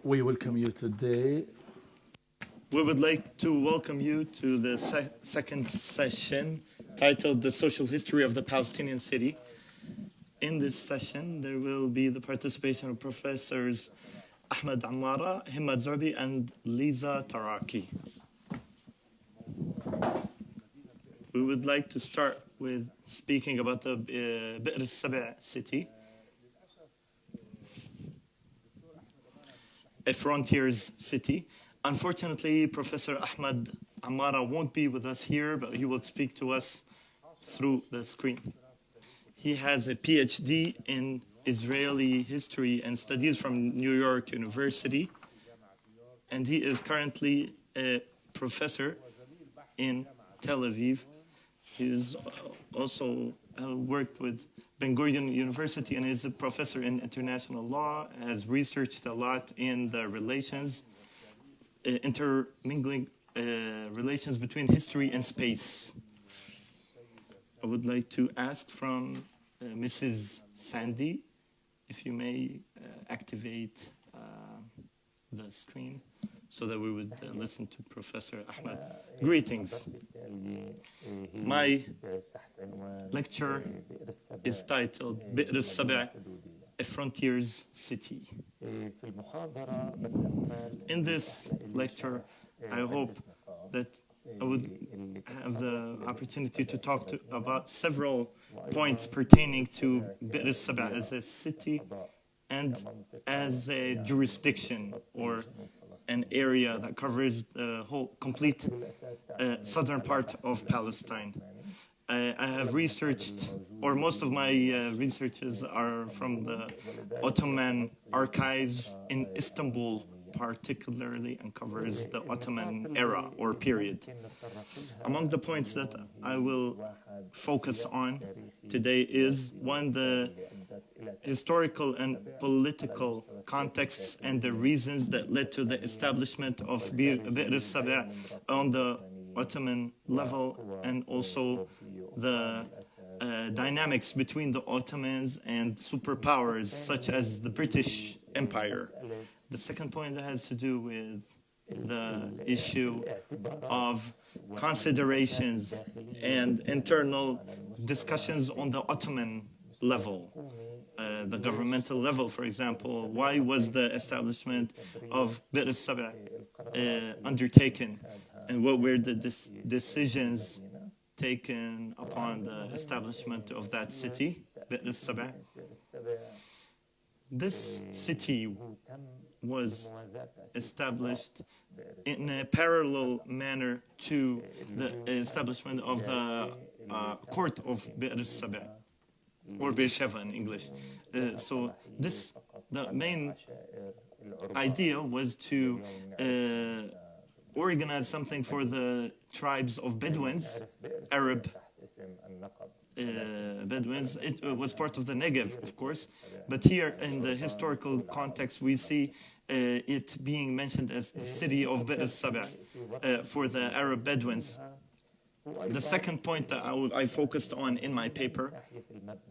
we welcome you today. We would like to welcome you to the second session titled The Social History of the Palestinian City. In this session, there will be the participation of Professors Ahmed Ammara, Himad Zorbi, and Liza Taraki. We would like to start with speaking about the Bi'r al-Saba city, a frontiers city. Unfortunately, Professor Ahmed Ammara won't be with us here, but he will speak to us through the screen. He has a PhD in Israeli history and studies from New York University, and he is currently a professor in Tel Aviv. He's also worked with Ben Gurion University and is a professor in international law, has researched a lot in the relations, intermingling relations between history and space. I would like to ask from Mrs. Sandy, if you may activate the screen so that we would listen to Professor Ahmed. Greetings. My lecture is titled Bi'r al-Saba, a frontiers city. In this lecture, I hope that I would have the opportunity to talk about several points pertaining to Bi'r al-Saba as a city and as a jurisdiction or an area that covers the whole complete southern part of Palestine. I have researched, or most of my researches are from the Ottoman archives in Istanbul, particularly, and covers the Ottoman era or period. Among the points that I will focus on today is, one, the historical and political contexts and the reasons that led to the establishment of Bi'r al-Saba on the Ottoman level, and also the dynamics between the Ottomans and superpowers such as the British Empire. The second point that has to do with the issue of considerations and internal discussions on the Ottoman level, the governmental level, for example. Why was the establishment of Bi'r al-Saba undertaken, and what were the decisions taken upon the establishment of that city, Bi'r al-Saba? This city was established in a parallel manner to the establishment of the court of Bi'r al-Saba, or Beersheba in English. So the main idea was to organize something for the tribes of Bedouins, Arab Bedouins. It was part of the Negev, of course, but here in the historical context we see it being mentioned as the city of Bi'r al-Saba for the Arab Bedouins. The second point that I focused on in my paper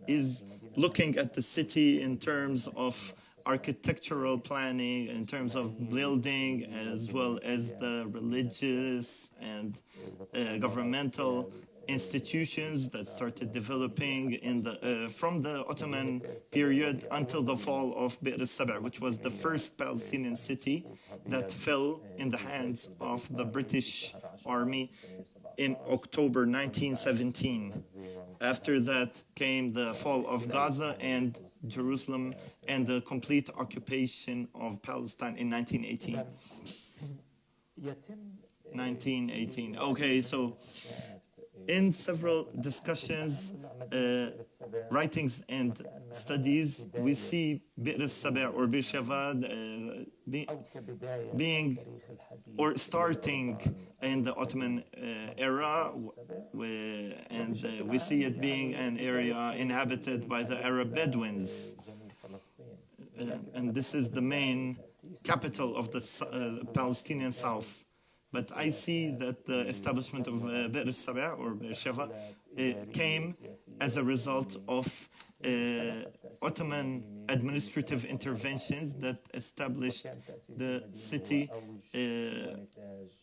is looking at the city in terms of architectural planning, in terms of building, as well as the religious and governmental institutions that started developing in from the Ottoman period until the fall of Bi'r al-Saba, which was the first Palestinian city that fell in the hands of the British Army in October 1917. After that came the fall of Gaza and Jerusalem and the complete occupation of Palestine in 1918. 1918. Okay, so in several discussions, writings and studies, we see Bi'r al-Saba or Beersheba being or starting in the Ottoman era, and we see it being an area inhabited by the Arab Bedouins. And this is the main capital of the Palestinian South. But I see that the establishment of Bi'r al-Saba or Beersheba came as a result of Ottoman administrative interventions that established the city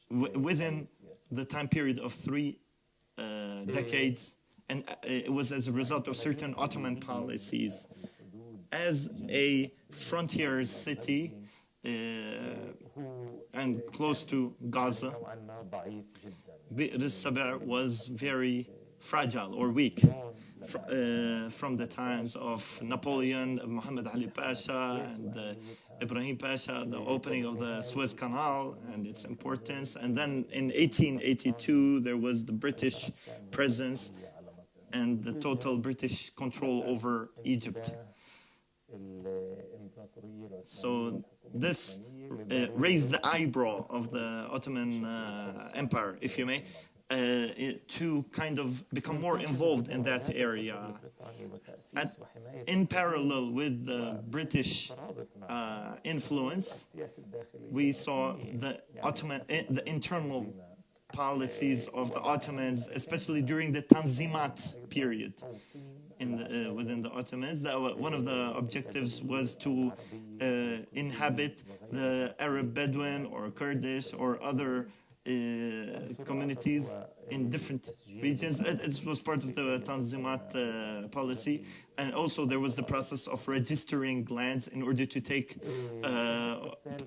within the time period of 3 decades, and it was as a result of certain Ottoman policies. As a frontier city and close to Gaza, Bi'r al-Saba was very fragile or weak from the times of Napoleon, Muhammad Ali Pasha, and Ibrahim Pasha, the opening of the Suez Canal and its importance. And then in 1882, there was the British presence and the total British control over Egypt. So this raised the eyebrow of the Ottoman Empire, if you may, to kind of become more involved in that area. In parallel with the British influence, we saw the internal policies of the Ottomans, especially during the Tanzimat period within the Ottomans. One of the objectives was to inhabit the Arab Bedouin or Kurdish or other communities in different regions. It was part of the Tanzimat policy. And also there was the process of registering lands in order to take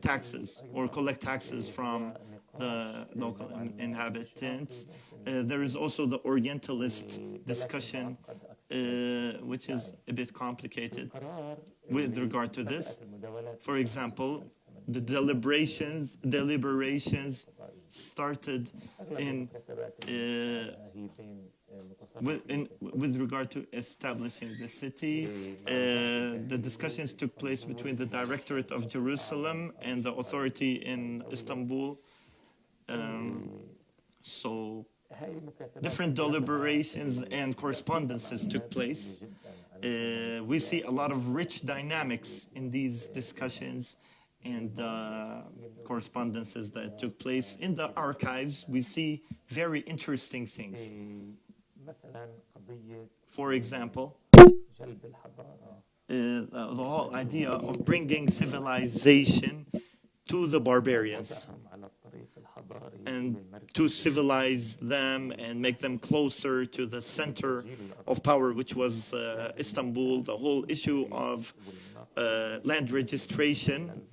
taxes or collect taxes from the local inhabitants. There is also the Orientalist discussion, which is a bit complicated with regard to this. For example, the deliberations started with regard to establishing the city. The discussions took place between the Directorate of Jerusalem and the authority in Istanbul. So different deliberations and correspondences took place. We see a lot of rich dynamics in these discussions and correspondences that took place. In the archives, we see very interesting things. For example, the whole idea of bringing civilization to the barbarians and to civilize them and make them closer to the center of power, which was Istanbul. The whole issue of land registration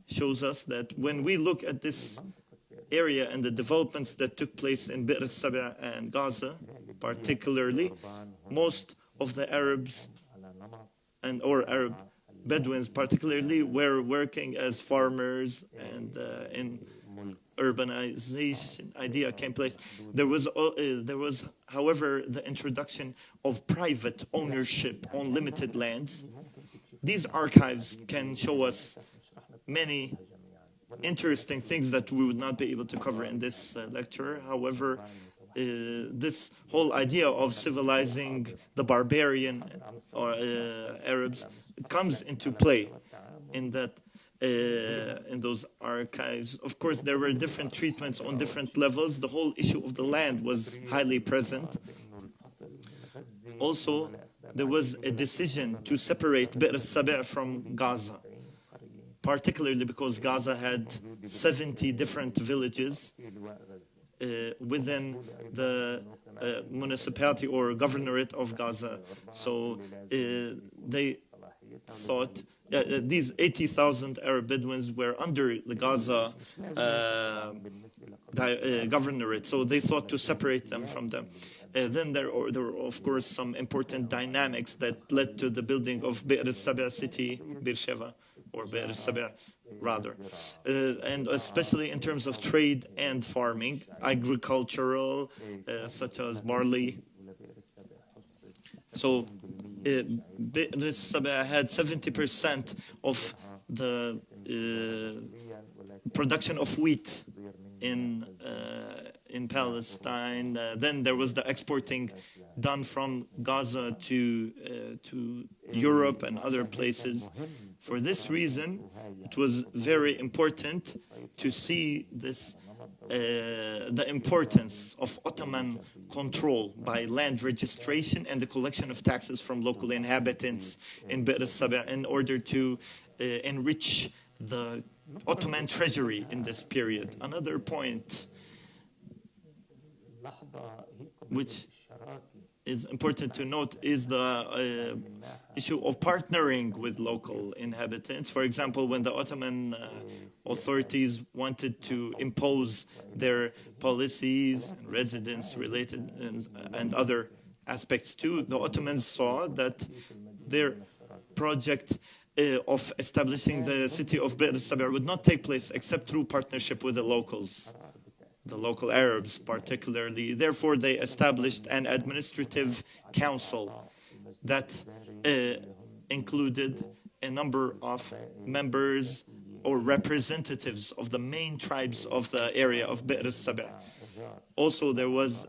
shows us that when we look at this area and the developments that took place in Bi'r al-Saba and Gaza, particularly, most of the Arabs or Arab Bedouins particularly were working as farmers, and in urbanization idea came place. There was, however, the introduction of private ownership on limited lands. These archives can show us many interesting things that we would not be able to cover in this lecture. However, this whole idea of civilizing the barbarian or Arabs comes into play in that in those archives. Of course, there were different treatments on different levels. The whole issue of the land was highly present. Also, there was a decision to separate Bi'r al-Saba from Gaza, particularly because Gaza had 70 different villages within the municipality or governorate of Gaza. So they thought these 80,000 Arab Bedouins were under the Gaza governorate, so they thought to separate them from them. Then there were, of course, some important dynamics that led to the building of Bi'r al-Saba city, Beersheba, or Bi'r al-Saba, rather. And especially in terms of trade and farming, agricultural, such as barley. So Bi'r al-Saba had 70% of the production of wheat in Palestine. Then there was the exporting done from Gaza to Europe and other places. For this reason, it was very important to see this the importance of Ottoman control by land registration and the collection of taxes from local inhabitants in Bir al-Saba in order to enrich the Ottoman treasury in this period. Another point which is important to note is the issue of partnering with local inhabitants. For example, when the Ottoman authorities wanted to impose their policies and residence related and other aspects too, the Ottomans saw that their project of establishing the city of Bir al-Saba would not take place except through partnership with the locals, the local Arabs particularly. Therefore, they established an administrative council that included a number of members or representatives of the main tribes of the area of Bir al-Saba. Also, there was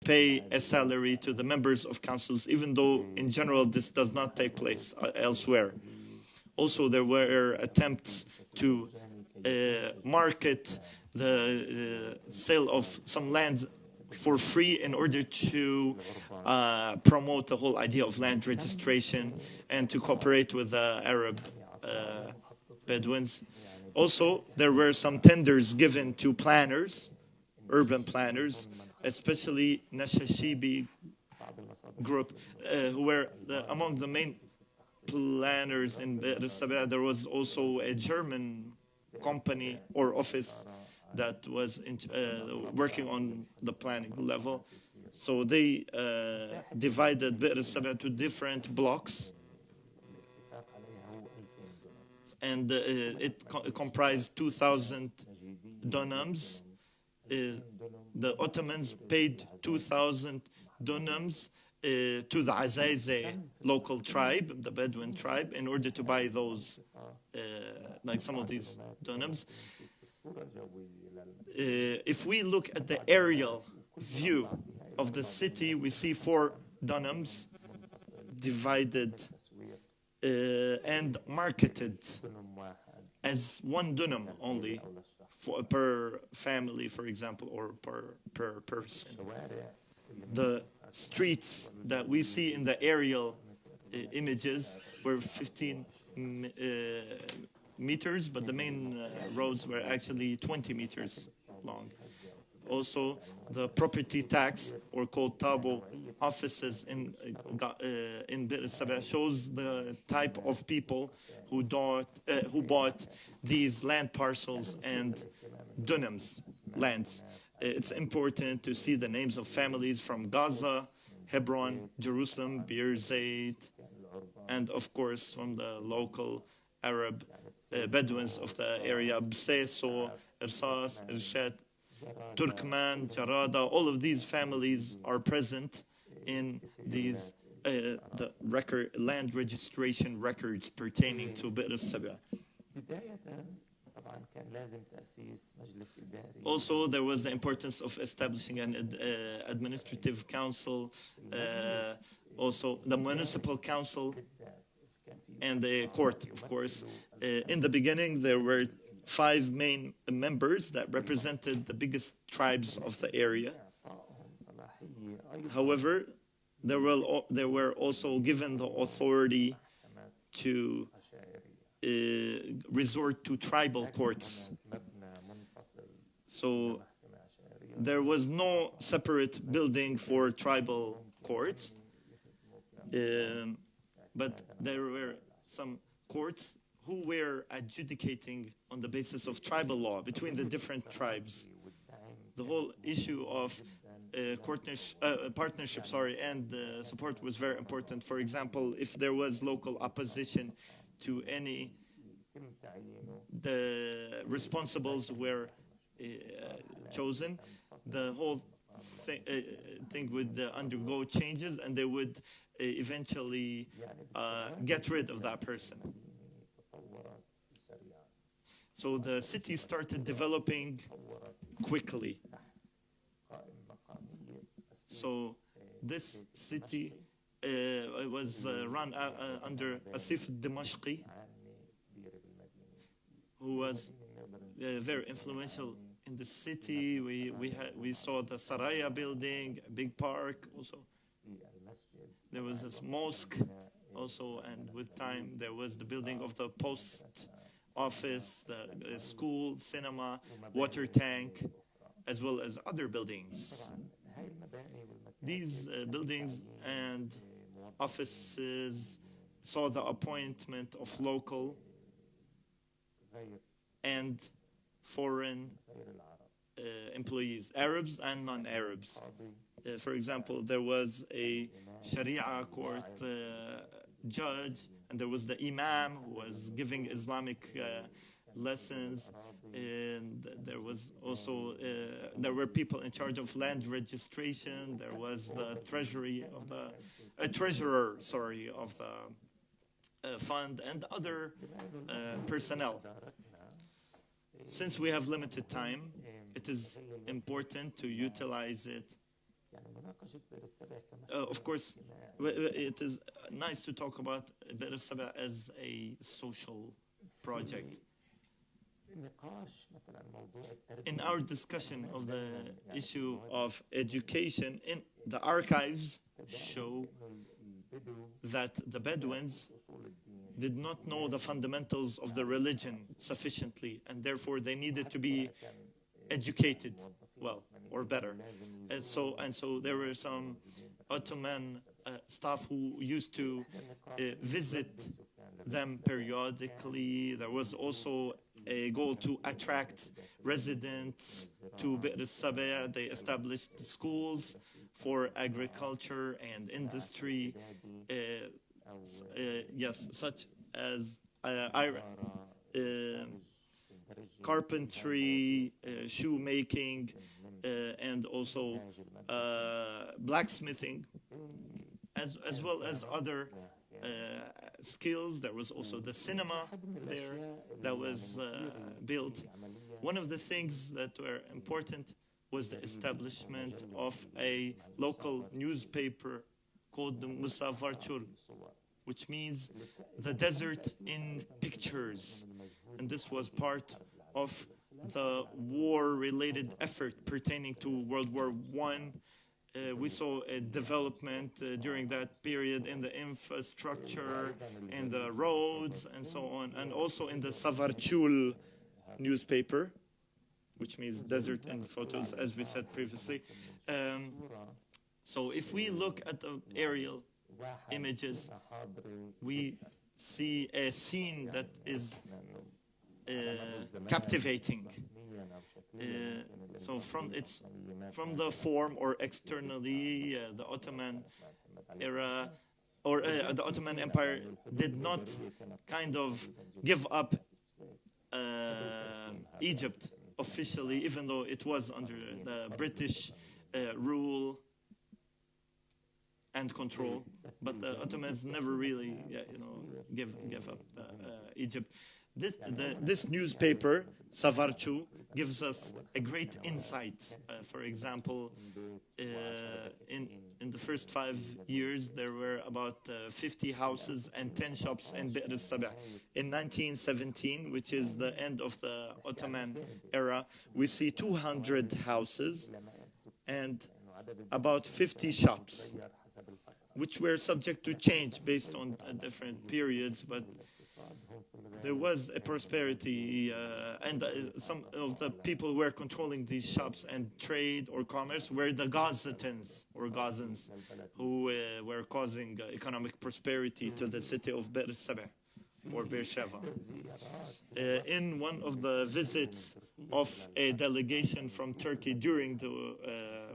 pay a salary to the members of councils, even though in general this does not take place elsewhere. Also, there were attempts to market the sale of some lands for free in order to promote the whole idea of land registration and to cooperate with the Arab Bedouins. Also, there were some tenders given to planners, urban planners, especially Nashashibi group, who were among the main planners in Bir al-Saba. There was also a German company or office that was working on the planning level. So they divided Bir al-Saba to different blocks, and it comprised 2,000 dunams. The Ottomans paid 2,000 dunams to the Azaize local tribe, the Bedouin tribe, in order to buy those, like some of these dunams. If we look at the aerial view of the city, we see 4 dunams divided and marketed as 1 dunam only per family, for example, or per person. The streets that we see in the aerial images were 15 meters, but the main roads were actually 20 meters long. Also, the property tax, or called tabo offices in Bir al-Saba, shows the type of people who bought these land parcels and dunams, lands. It's important to see the names of families from Gaza, Hebron, Jerusalem, Bir Zayt, and of course from the local Arab Bedouins of the area, Bseso, Irsas, Irshad, Turkman, Jarada. All of these families are present in these the land registration records pertaining to Bir al-Saba. Also, there was the importance of establishing an administrative council, also the municipal council, and the court, of course. In the beginning, there were 5 main members that represented the biggest tribes of the area. However, they were also given the authority to resort to tribal courts. So there was no separate building for tribal courts, but there were some courts who were adjudicating on the basis of tribal law between the different tribes. The whole issue of partnership, and support was very important. For example, if there was local opposition to any, the responsibles were chosen, the whole thing would undergo changes, and they would eventually get rid of that person. So the city started developing quickly. So this city was run under Asif Dimashqi, who was very influential in the city. We saw the Saraya building, a big park also. There was this mosque also, and with time there was the building of the post office, the school, cinema, water tank, as well as other buildings. These buildings and offices saw the appointment of local and foreign employees, Arabs and non-Arabs. For example, there was a Sharia court judge, and there was the Imam who was giving Islamic lessons, and there was also there were people in charge of land registration. There was the treasurer of the fund, and other personnel. Since we have limited time, it is important to utilize it. Of course, it is nice to talk about Bir al-Saba as a social project. In our discussion of the issue of education, in the archives show that the Bedouins did not know the fundamentals of the religion sufficiently, and therefore they needed to be educated well or better. And so there were some Ottoman staff who used to visit them periodically. There was also a goal to attract residents to Bir al-Saba. They established schools for agriculture and industry, such as carpentry, shoemaking, and also blacksmithing, as well as other skills. There was also the cinema there that was built. One of the things that were important was the establishment of a local newspaper called the Musavarchul, which means the desert in pictures. And this was part of the war-related effort pertaining to World War I. We saw a development during that period in the infrastructure, in the roads, and so on, and also in the Savarchul newspaper, which means desert in photos, as we said previously. So if we look at the aerial images, we see a scene that is captivating. So from the form or externally, the Ottoman era or the Ottoman Empire did not kind of give up Egypt officially, even though it was under the British rule and control. But the Ottomans never really, give up Egypt. This newspaper, Savarchu, gives us a great insight. For example, in the first 5 years, there were about 50 houses and 10 shops in Bir al-Saba. In 1917, which is the end of the Ottoman era, we see 200 houses and about 50 shops, which were subject to change based on different periods, but there was a prosperity, and some of the people who were controlling these shops and trade or commerce were the Ghazatans or Ghazans, who were causing economic prosperity to the city of Bir al-Saba or Beersheba. In one of the visits of a delegation from Turkey during the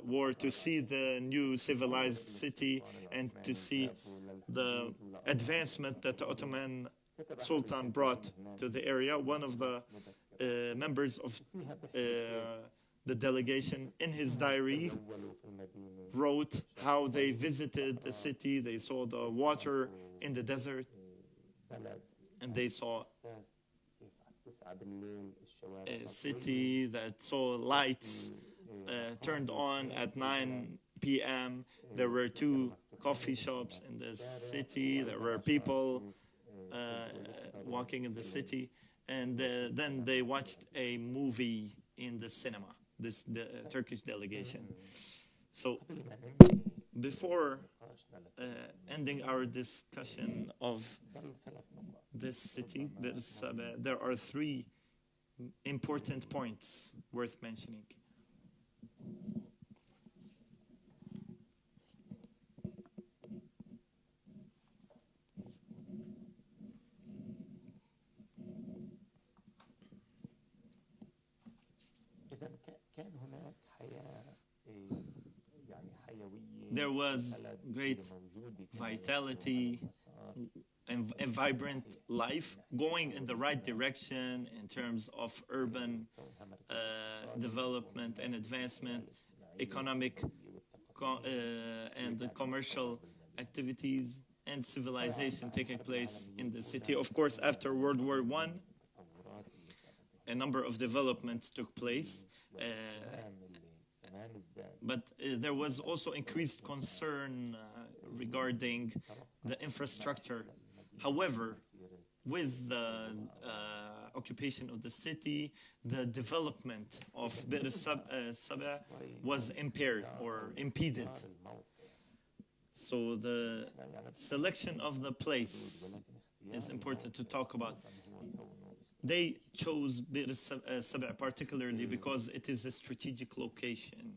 war to see the new civilized city and to see the advancement that the Ottoman Sultan brought to the area, one of the members of the delegation in his diary wrote how they visited the city. They saw the water in the desert, and they saw a city that saw lights turned on at 9 p.m. There were 2 coffee shops in the city. There were people walking in the city. And then they watched a movie in the cinema, the Turkish delegation. So before ending our discussion of this city, there are three important points worth mentioning. There was great vitality and a vibrant life going in the right direction in terms of urban development and advancement, economic and commercial activities and civilization taking place in the city. Of course, after World War I, a number of developments took place. But there was also increased concern regarding the infrastructure. However, with the occupation of the city, the development of Bir Saba was impaired or impeded. So the selection of the place is important to talk about. They chose Bir Saba particularly because it is a strategic location.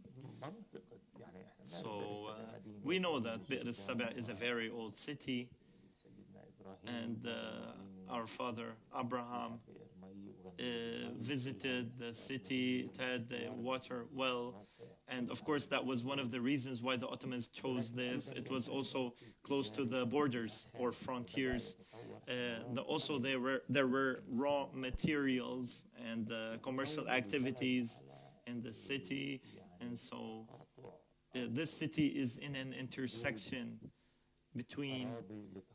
So we know that Bir Saba is a very old city, and our father Abraham visited the city. It had a water well, and of course that was one of the reasons why the Ottomans chose this. It was also close to the borders or frontiers. Also there were raw materials and commercial activities in the city, and so this city is in an intersection between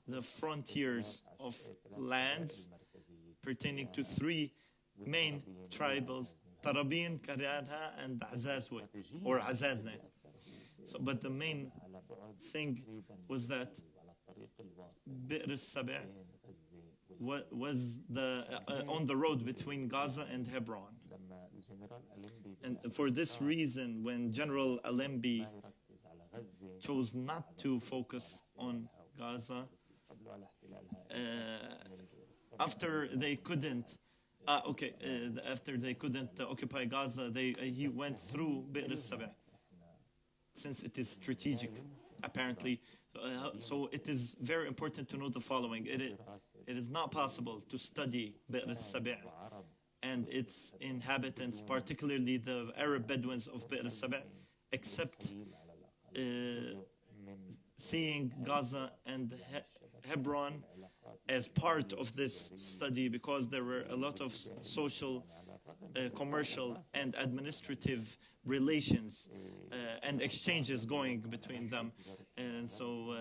the frontiers of lands pertaining to three main tribals, Tarabin, Karadha, and Azazwe, or Azazne. So, but the main thing was that Bir Saba was on the road between Gaza and Hebron. And for this reason, when General Allenby chose not to focus on Gaza, after they couldn't occupy Gaza, he went through Bir Saba, since it is strategic, apparently. So it is very important to know the following. It is not possible to study Bir Saba and its inhabitants, particularly the Arab Bedouins of Bir Saba, except seeing Gaza and Hebron as part of this study, because there were a lot of social, commercial, and administrative relations and exchanges going between them. And so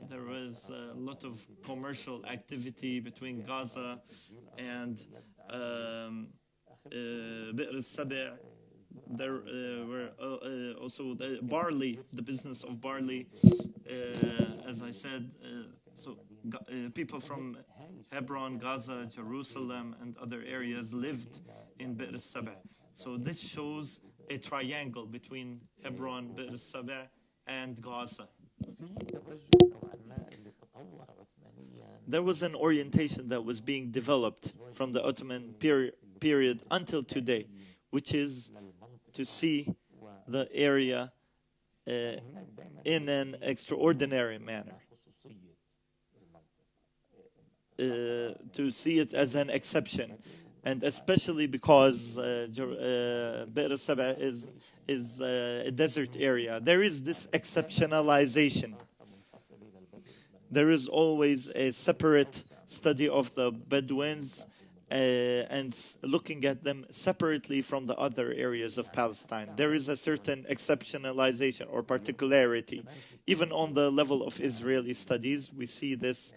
there was a lot of commercial activity between Gaza and Bir Saba. There were also the barley, the business of barley, as I said. So people from Hebron, Gaza, Jerusalem, and other areas lived in Bir Saba. So this shows a triangle between Hebron, Bir Saba, and Gaza. There was an orientation that was being developed from the Ottoman period until today, which is to see the area in an extraordinary manner. To see it as an exception, and especially because Bir Saba is a desert area. There is this exceptionalization. There is always a separate study of the Bedouins and looking at them separately from the other areas of Palestine. There is a certain exceptionalization or particularity. Even on the level of Israeli studies, we see this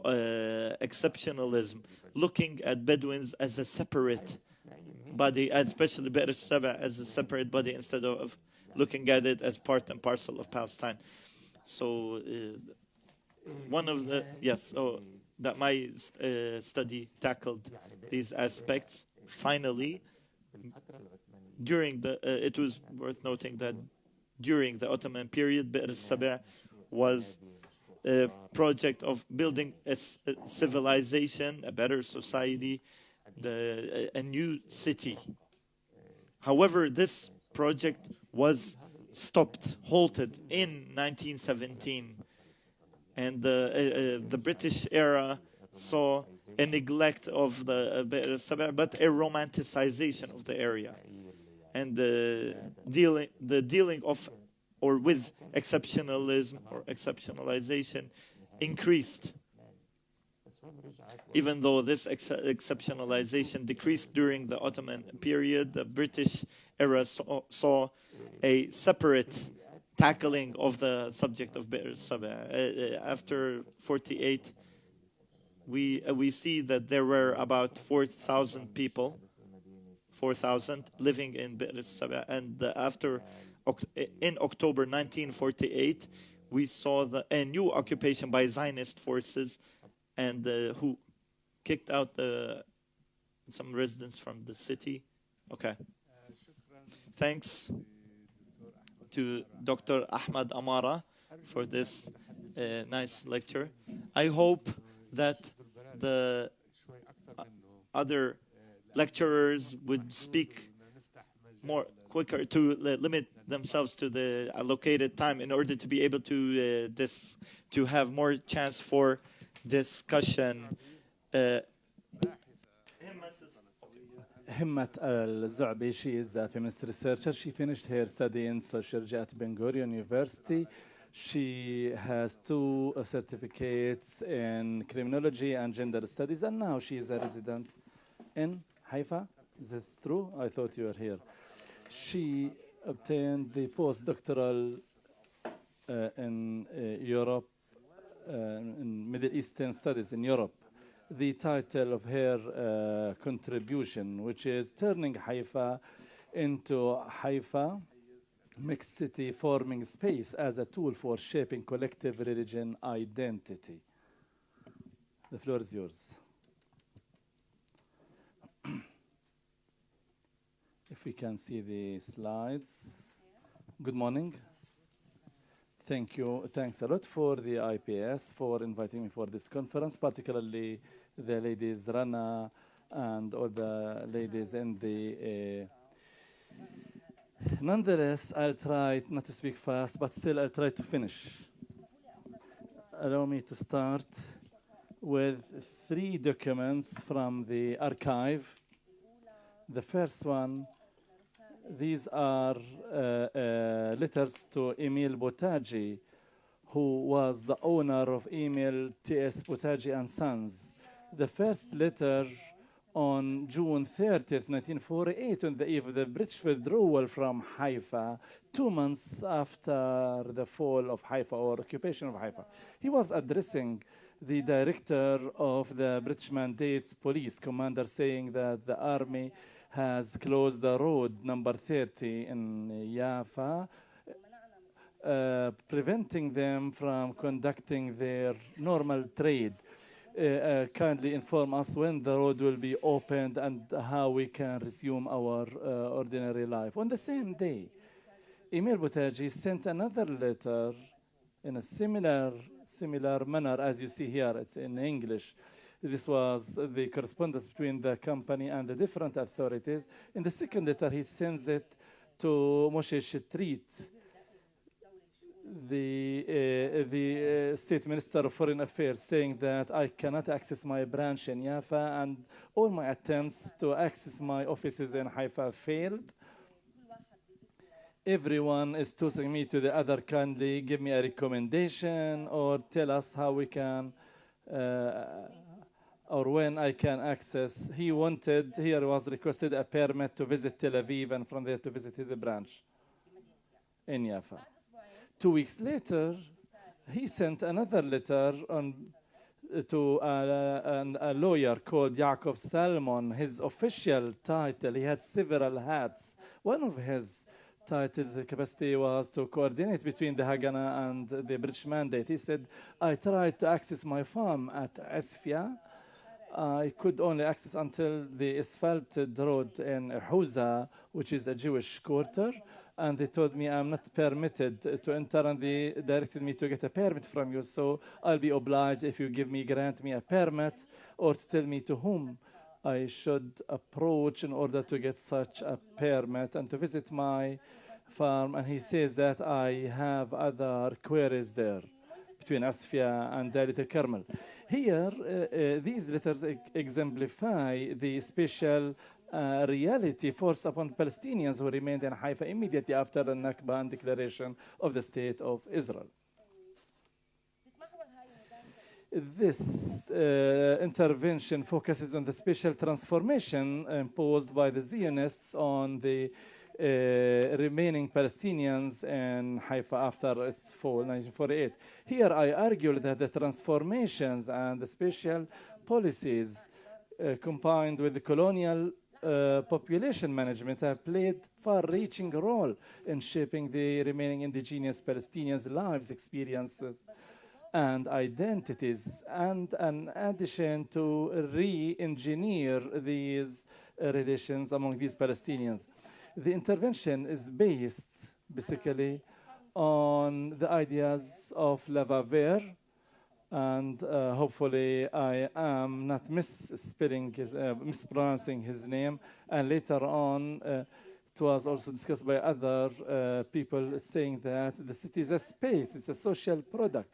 exceptionalism, looking at Bedouins as a separate body, especially Bir Saba as a separate body, instead of looking at it as part and parcel of Palestine. So one of the, that my study tackled these aspects. Finally, it was worth noting that during the Ottoman period, Bi'r al-Saba was a project of building a civilization, a better society, a new city. However, this project was stopped, halted in 1917, and the British era saw a neglect of the Bi'r al-Saba, but a romanticization of the area, and the dealing of or with exceptionalism or exceptionalization increased. Even though this exceptionalization decreased during the Ottoman period, the British era saw a separate tackling of the subject of Bi'r al-Saba. After 48, we see that there were about 4,000 people, 4,000 living in Bi'r al-Saba, and in October 1948, we saw a new occupation by Zionist forces, and who kicked out some residents from the city. Okay. Thanks to Dr. Ahmad Amara for this nice lecture. I hope that the other lecturers would speak more quicker to limit themselves to the allocated time in order to be able to have more chance for discussion. Himmat al-Zu'bi, she is a feminist researcher. She finished her study in sociology at Ben Gurion University. She has 2 certificates in criminology and gender studies, and now she is a resident in Haifa. Is this true? I thought you were here. She obtained the postdoctoral in Europe, in Middle Eastern studies in Europe. The title of her contribution, which is Turning Haifa into Haifa, Mixed City Forming Space as a Tool for Shaping Collective Religion Identity. The floor is yours. If we can see the slides. Good morning. Thank you. Thanks a lot for the IPS for inviting me for this conference, particularly the ladies Rana and all the ladies in the... Nonetheless, I'll try not to speak fast, but still I'll try to finish. Allow me to start with 3 documents from the archive. The first one, these are letters to Emil Boutagy, who was the owner of Emil T.S. Boutagy and Sons. The first letter on June 30th, 1948, on the eve of the British withdrawal from Haifa, 2 months after the fall of Haifa or occupation of Haifa. He was addressing the director of the British Mandate Police Commander, saying that the army has closed the road number 30 in Jaffa, preventing them from conducting their normal trade. Kindly inform us when the road will be opened and how we can resume our ordinary life. On the same day, Emil Boutagy sent another letter in a similar manner as you see here. It's in English. This was the correspondence between the company and the different authorities. In the second letter, he sends it to Moshe Shetrit, the State Minister of Foreign Affairs, saying that I cannot access my branch in Jaffa and all my attempts to access my offices in Haifa failed. Everyone is tossing me to the other. Kindly give me a recommendation or tell us how we can or when I can access. He was requested a permit to visit Tel Aviv and from there to visit his branch in Jaffa. 2 weeks later, he sent another letter to a lawyer called Yaakov Salmon. His official title, he had several hats. One of his titles, the capacity was to coordinate between the Haganah and the British Mandate. He said, I tried to access my farm at Asfia. I could only access until the asphalted road in Houza, which is a Jewish quarter. And they told me I'm not permitted to enter, and they directed me to get a permit from you. So I'll be obliged if you grant me a permit, or to tell me to whom I should approach in order to get such a permit and to visit my farm. And he says that I have other queries there between Asfia and Dalit al-Karmel. Here, these letters exemplify the special reality forced upon Palestinians who remained in Haifa immediately after the Nakba and declaration of the State of Israel. This intervention focuses on the special transformation imposed by the Zionists on the remaining Palestinians in Haifa after its fall in 1948. Here I argue that the transformations and the special policies combined with the colonial population management have played far-reaching role in shaping the remaining indigenous Palestinians' lives, experiences, and identities, and in addition to re-engineer these relations among these Palestinians. The intervention is based basically on the ideas of Lavaver, and hopefully I am not mispronouncing his name, and later on it was also discussed by other people saying that the city is a space, it's a social product.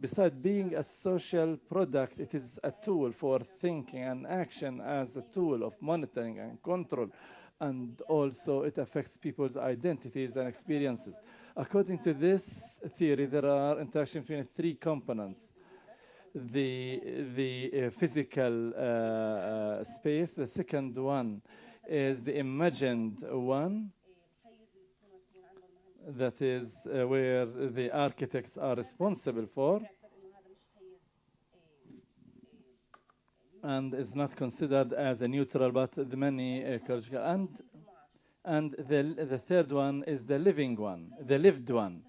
Besides being a social product, it is a tool for thinking and action as a tool of monitoring and control, and also it affects people's identities and experiences. According to this theory, there are interactions between three components. The physical space, the second one is the imagined one, that is where the architects are responsible for, and is not considered as a neutral, but the many ecological. And the third one is the living one, the lived one.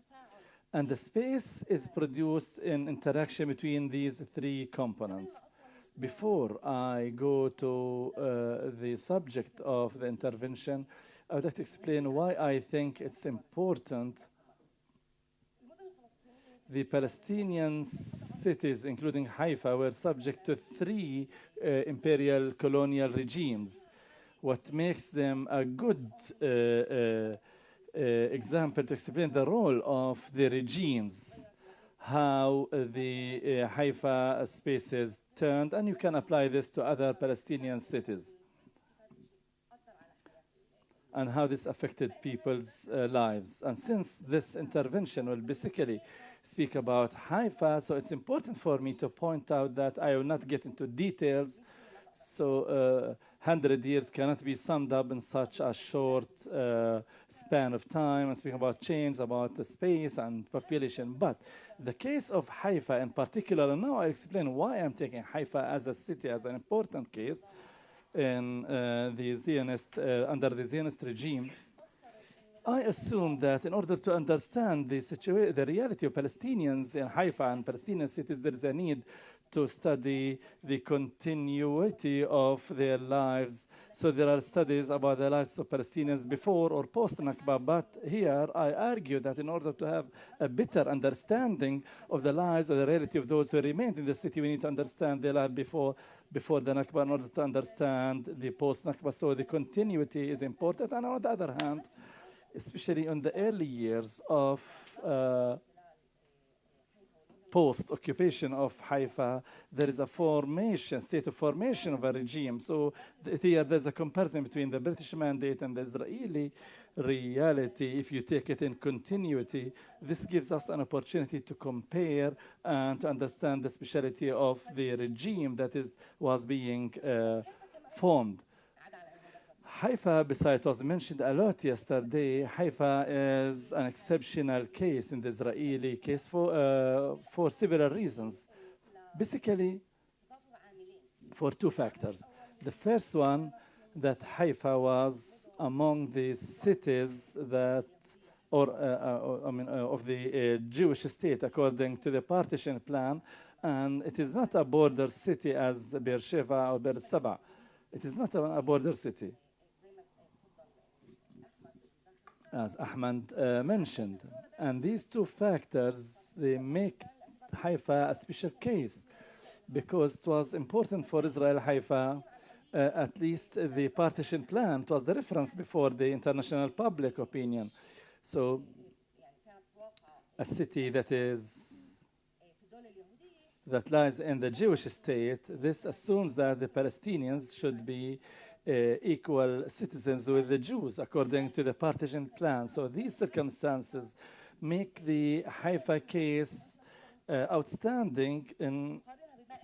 And the space is produced in interaction between these three components. Before I go to the subject of the intervention, I would like to explain why I think it's important. The Palestinian cities, including Haifa, were subject to three imperial colonial regimes. What makes them a good example to explain the role of the regimes, how the Haifa spaces turned, and you can apply this to other Palestinian cities, and how this affected people's lives. And since this intervention will basically speak about Haifa, so it's important for me to point out that I will not get into details. So 100 years cannot be summed up in such a short span of time and speaking about change, about the space and population. But the case of Haifa in particular, and now I explain why I'm taking Haifa as a city as an important case in the Zionist, under the Zionist regime. I assume that in order to understand the reality of Palestinians in Haifa and Palestinian cities, there is a need to study the continuity of their lives. So there are studies about the lives of Palestinians before or post-Nakba, but here I argue that in order to have a better understanding of the lives or the reality of those who remained in the city, we need to understand their life before the Nakba in order to understand the post-Nakba. So the continuity is important, and on the other hand, especially in the early years of post-occupation of Haifa, there is a state of formation of a regime. So here there's a comparison between the British mandate and the Israeli reality. If you take it in continuity, this gives us an opportunity to compare and to understand the speciality of the regime that was being formed. Haifa, besides, was mentioned a lot yesterday. Haifa is an exceptional case in the Israeli case for several reasons. Basically, for two factors. The first one, that Haifa was among the cities that, of the Jewish state according to the partition plan, And it is not a border city as Beersheba or Beersheba. It is not a border city, as Ahmed mentioned. And these two factors, they make Haifa a special case because it was important for Israel, Haifa, at least the partition plan, it was the reference before the international public opinion. So a city that lies in the Jewish state, this assumes that the Palestinians should be equal citizens with the Jews according to the partition plan. So these circumstances make the Haifa case outstanding in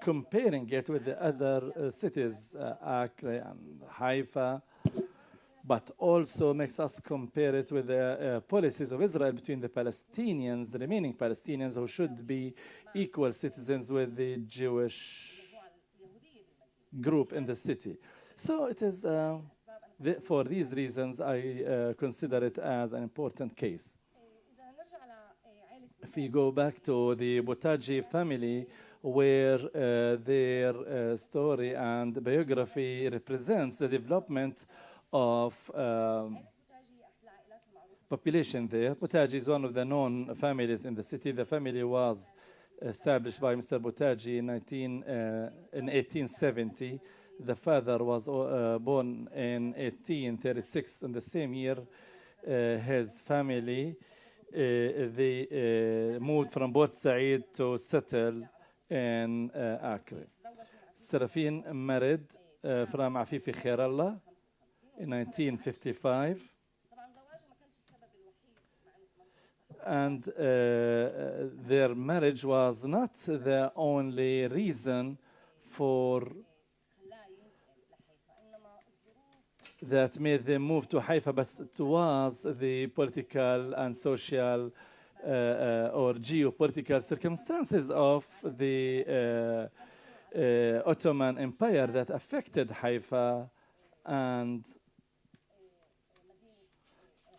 comparing it with the other cities, Acre and Haifa, but also makes us compare it with the policies of Israel between the Palestinians, the remaining Palestinians who should be equal citizens with the Jewish group in the city. So it is, for these reasons, I consider it as an important case. If we go back to the Boutaji family, where their story and biography represents the development of population there. Boutaji is one of the known families in the city. The family was established by Mr. Boutaji in 1870. The father was born in 1836. In the same year, his family, they moved from Port Said to settle in Acre. Serafin married from Afifi Khairallah in 1955. And their marriage was not the only reason for that made them move to Haifa, but it was the political and social or geopolitical circumstances of the Ottoman Empire that affected Haifa and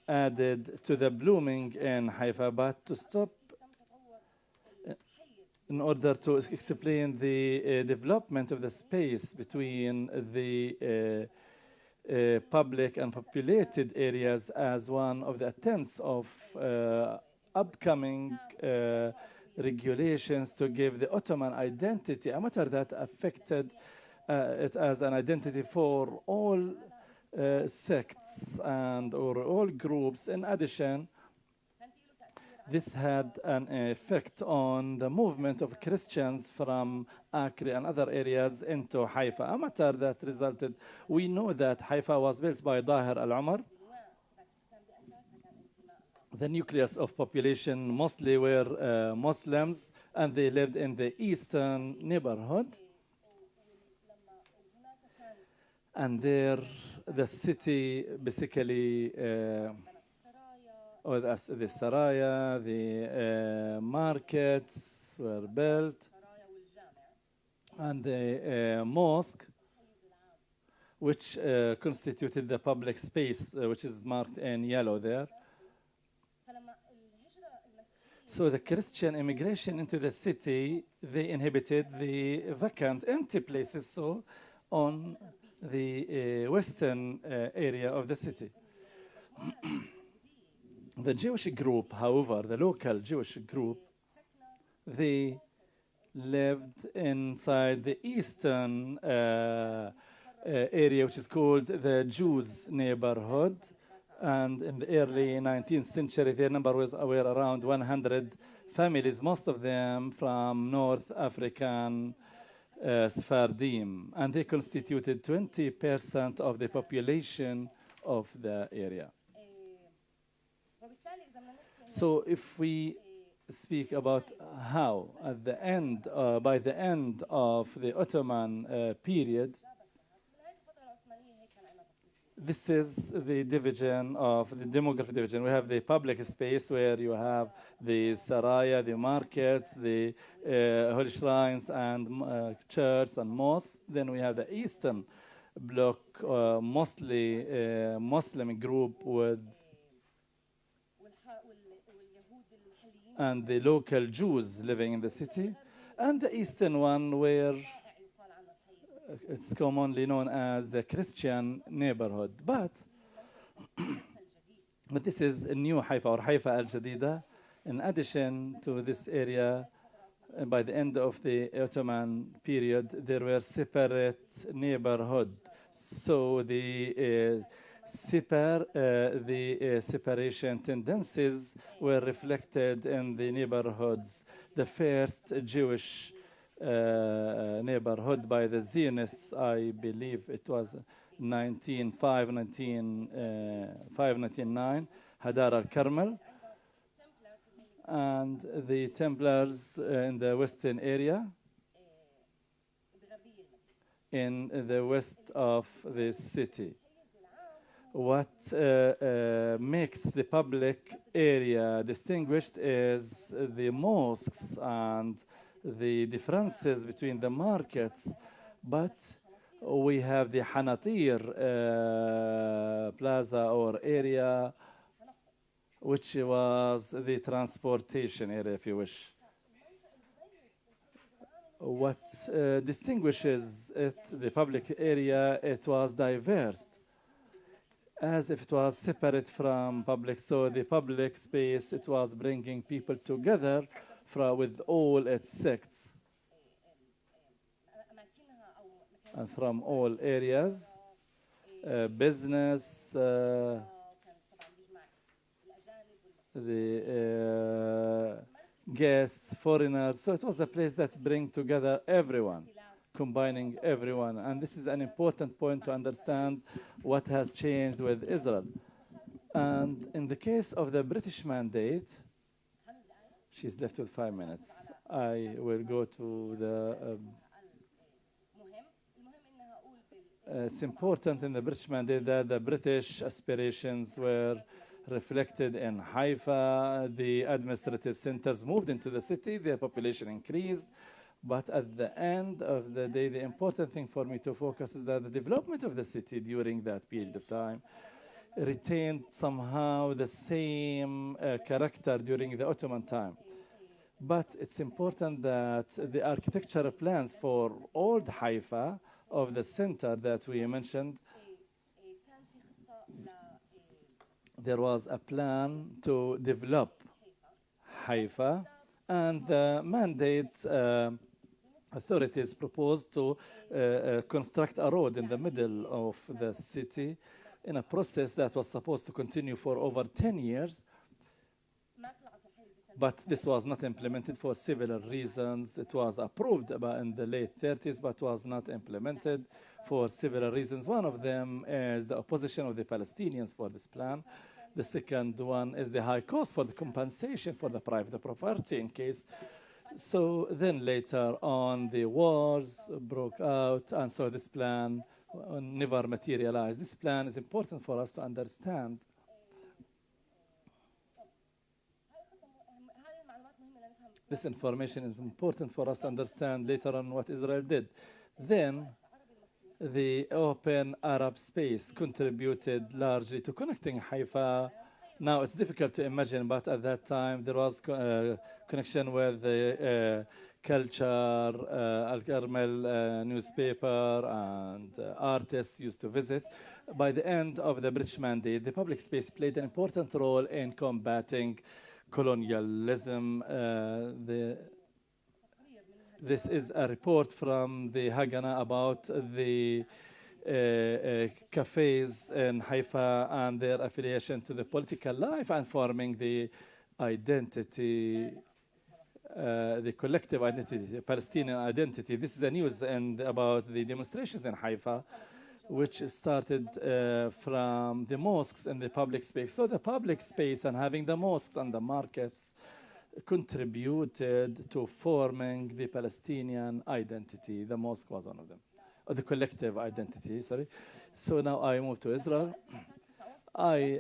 added to the blooming in Haifa. But to stop, in order to explain the development of the space between the public and populated areas as one of the attempts of upcoming regulations to give the Ottoman identity, a matter that affected it as an identity for all sects and or all groups. In addition, this had an effect on the movement of Christians from Acre and other areas into Haifa, a matter that resulted. We know that Haifa was built by Dahir al-Umar. The nucleus of population mostly were Muslims, and they lived in the eastern neighborhood. And there, the city basically, or the Saraya, the markets were built, and the mosque, which constituted the public space, which is marked in yellow there. So the Christian immigration into the city, they inhabited the vacant, empty places, so on the western area of the city. The Jewish group, however, the local Jewish group, they lived inside the eastern area, which is called the Jews neighborhood. And in the early 19th century, their number was around 100 families, most of them from North African Sephardim, and they constituted 20% of the population of the area. So if we speak about how at the end, by the end of the Ottoman period, this is the division of the demographic division. We have the public space where you have the Saraya, the markets, the holy shrines and churches and mosques. Then we have the eastern bloc, mostly Muslim group with and the local Jews living in the city. and the eastern one where it's commonly known as the Christian neighborhood. But this is a new Haifa or Haifa al-Jadida. In addition to this area, by the end of the Ottoman period, there were separate neighborhoods. So the separation tendencies were reflected in the neighborhoods. The first Jewish neighborhood by the Zionists, I believe it was 1909, Hadar al-Karmel, and the Templars in the western area, in the west of the city. What makes the public area distinguished is the mosques and the differences between the markets, but we have the Hanatir plaza or area, which was the transportation area, if you wish. What distinguishes it, the public area, it was diverse, as if it was separate from public. So the public space, it was bringing people together with all its sects and from all areas, business, the guests, foreigners. So it was a place that brings together everyone, combining everyone. And this is an important point to understand what has changed with Israel. And in the case of the British mandate, she's left with 5 minutes. I will go to the... it's important in the British mandate that the British aspirations were reflected in Haifa. The administrative centers moved into the city, their population increased. But at the end of the day, the important thing for me to focus is that the development of the city during that period of time retained somehow the same character during the Ottoman time. But it's important that the architectural plans for old Haifa of the center that we mentioned, there was a plan to develop Haifa, and the mandate authorities proposed to construct a road in the middle of the city in a process that was supposed to continue for over 10 years. But this was not implemented for several reasons. It was approved in the late 30s, but was not implemented for several reasons. One of them is the opposition of the Palestinians for this plan. The second one is the high cost for the compensation for the private property in case. So then later on, the wars broke out, and so this plan never materialized. This plan is important for us to understand. This information is important for us to understand later on what Israel did. Then, the open Arab space contributed largely to connecting Haifa. Now, it's difficult to imagine, but at that time, there was connection with the culture, Al-Karmel newspaper, and artists used to visit. By the end of the British mandate, the public space played an important role in combating colonialism. This is a report from the Haganah about the cafes in Haifa and their affiliation to the political life and forming the identity, the collective identity, the Palestinian identity. This is the news and about the demonstrations in Haifa, which started from the mosques and the public space. So the public space and having the mosques and the markets contributed to forming the Palestinian identity. The mosque was one of them, or the collective identity, sorry. So now I move to Israel.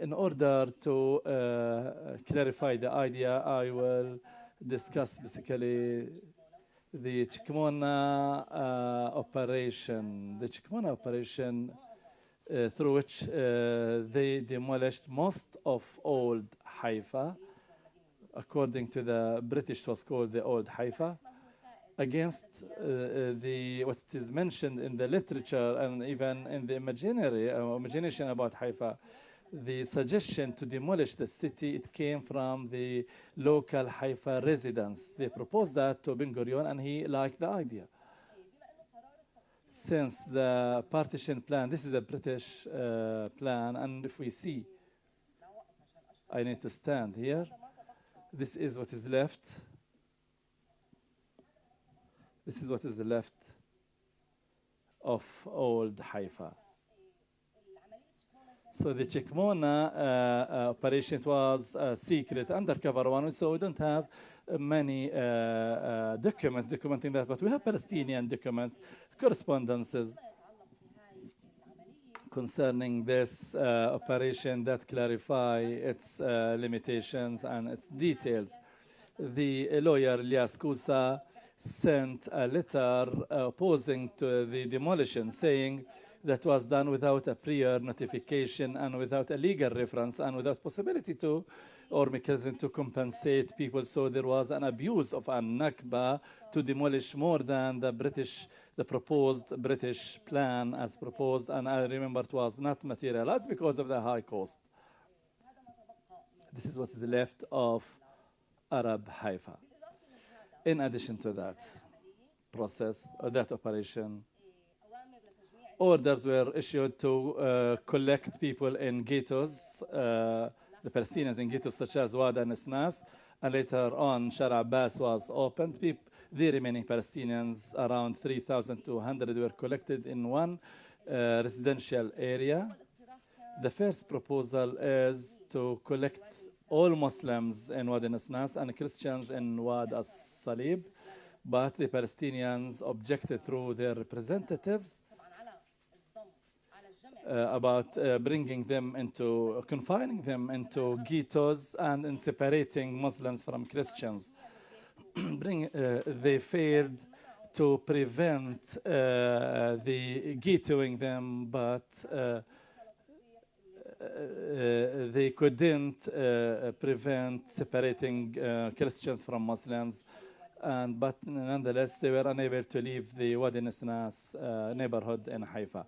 In order to clarify the idea, I will discuss basically the Chikmona operation. The Chikmona operation through which they demolished most of old Haifa. According to the British, it was called the Old Haifa. against what is mentioned in the literature and even in the imagination about Haifa. The suggestion to demolish the city, it came from the local Haifa residents. They proposed that to Ben Gurion, and he liked the idea. Since the partition plan, this is a British plan, and if we see, I need to stand here. This is what is left. This is what is left of old Haifa. So the Chikmona operation was a secret, undercover one, so we don't have many documents documenting that, but we have Palestinian documents, correspondences concerning this operation that clarify its limitations and its details. The lawyer Elias Kusa sent a letter opposing to the demolition, saying that was done without a prior notification and without a legal reference and without possibility to or mechanism to compensate people. So there was an abuse of a Nakba to demolish more than the proposed British plan as proposed, and I remember it was not materialized because of the high cost. This is what is left of Arab Haifa. In addition to that process, that operation, orders were issued to collect people in ghettos, the Palestinians in ghettos such as Wad and Isnas, and later on Shar Abbas was opened. The remaining Palestinians, around 3,200, were collected in one residential area. The first proposal is to collect all Muslims in Wad al-Isnas and Christians in Wad al-Salib, but the Palestinians objected through their representatives about confining them into ghettos and in separating Muslims from Christians. They failed to prevent the ghettoing them, but they couldn't prevent separating Christians from Muslims, but nonetheless they were unable to leave the Wadi Nisnas neighborhood in Haifa.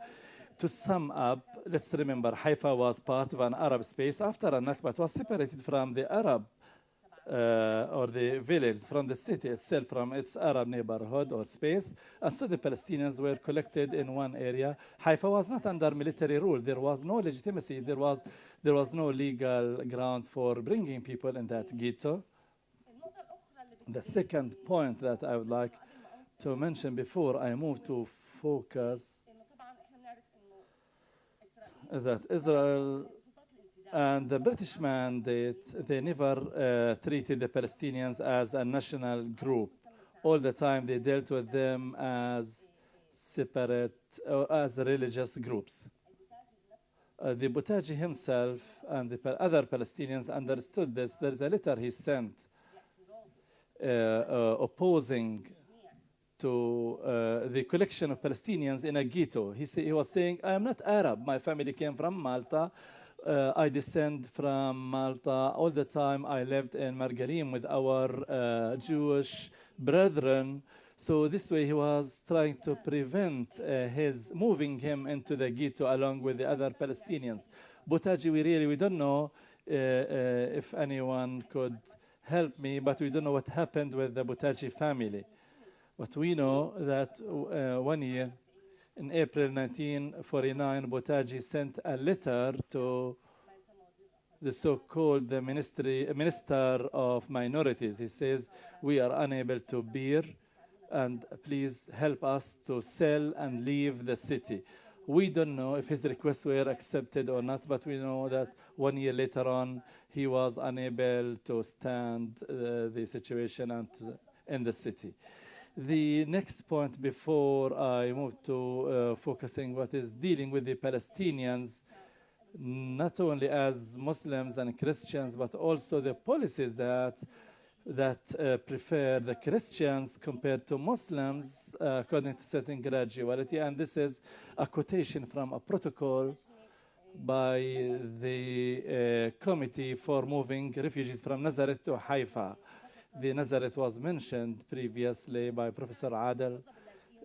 To sum up, let's remember Haifa was part of an Arab space. After Nakba, it was separated from the Arab or the village, from the city itself, from its Arab neighborhood or space. And so the Palestinians were collected in one area. Haifa was not under military rule. There was no legitimacy. There was no legal grounds for bringing people in that ghetto. The second point that I would like to mention before I move to focus is that Israel and the British mandate, they never treated the Palestinians as a national group. All the time they dealt with them as separate, as religious groups. The Boutaji himself and the other Palestinians understood this. There is a letter he sent opposing to the collection of Palestinians in a ghetto. He was saying, I am not Arab. My family came from Malta. I descend from Malta. All the time I lived in Margarim with our Jewish brethren. So this way he was trying to prevent his moving him into the ghetto along with the other Palestinians. Boutaji, we don't know if anyone could help me, but we don't know what happened with the Boutaji family. But we know that 1 year, in April 1949, Boutaji sent a letter to the so-called Minister of Minorities. He says, we are unable to bear, and please help us to sell and leave the city. We don't know if his requests were accepted or not, but we know that 1 year later on, he was unable to stand the situation in the city. The next point before I move to focusing what is dealing with the Palestinians, not only as Muslims and Christians, but also the policies that prefer the Christians compared to Muslims according to certain graduality. And this is a quotation from a protocol by the Committee for Moving Refugees from Nazareth to Haifa. The Nazareth was mentioned previously by Professor Adel.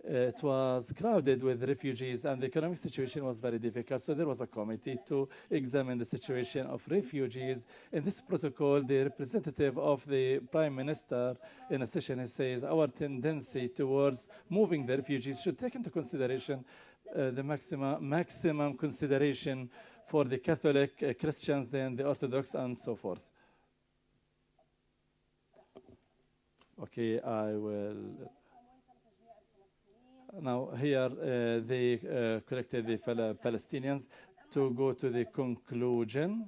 It was crowded with refugees and the economic situation was very difficult. So there was a committee to examine the situation of refugees. In this protocol, the representative of the Prime Minister in a session, he says, our tendency towards moving the refugees should take into consideration the maximum consideration for the Catholic, Christians, then the Orthodox, and so forth. Okay, I will. Now here they collected the Palestinians to go to the conclusion.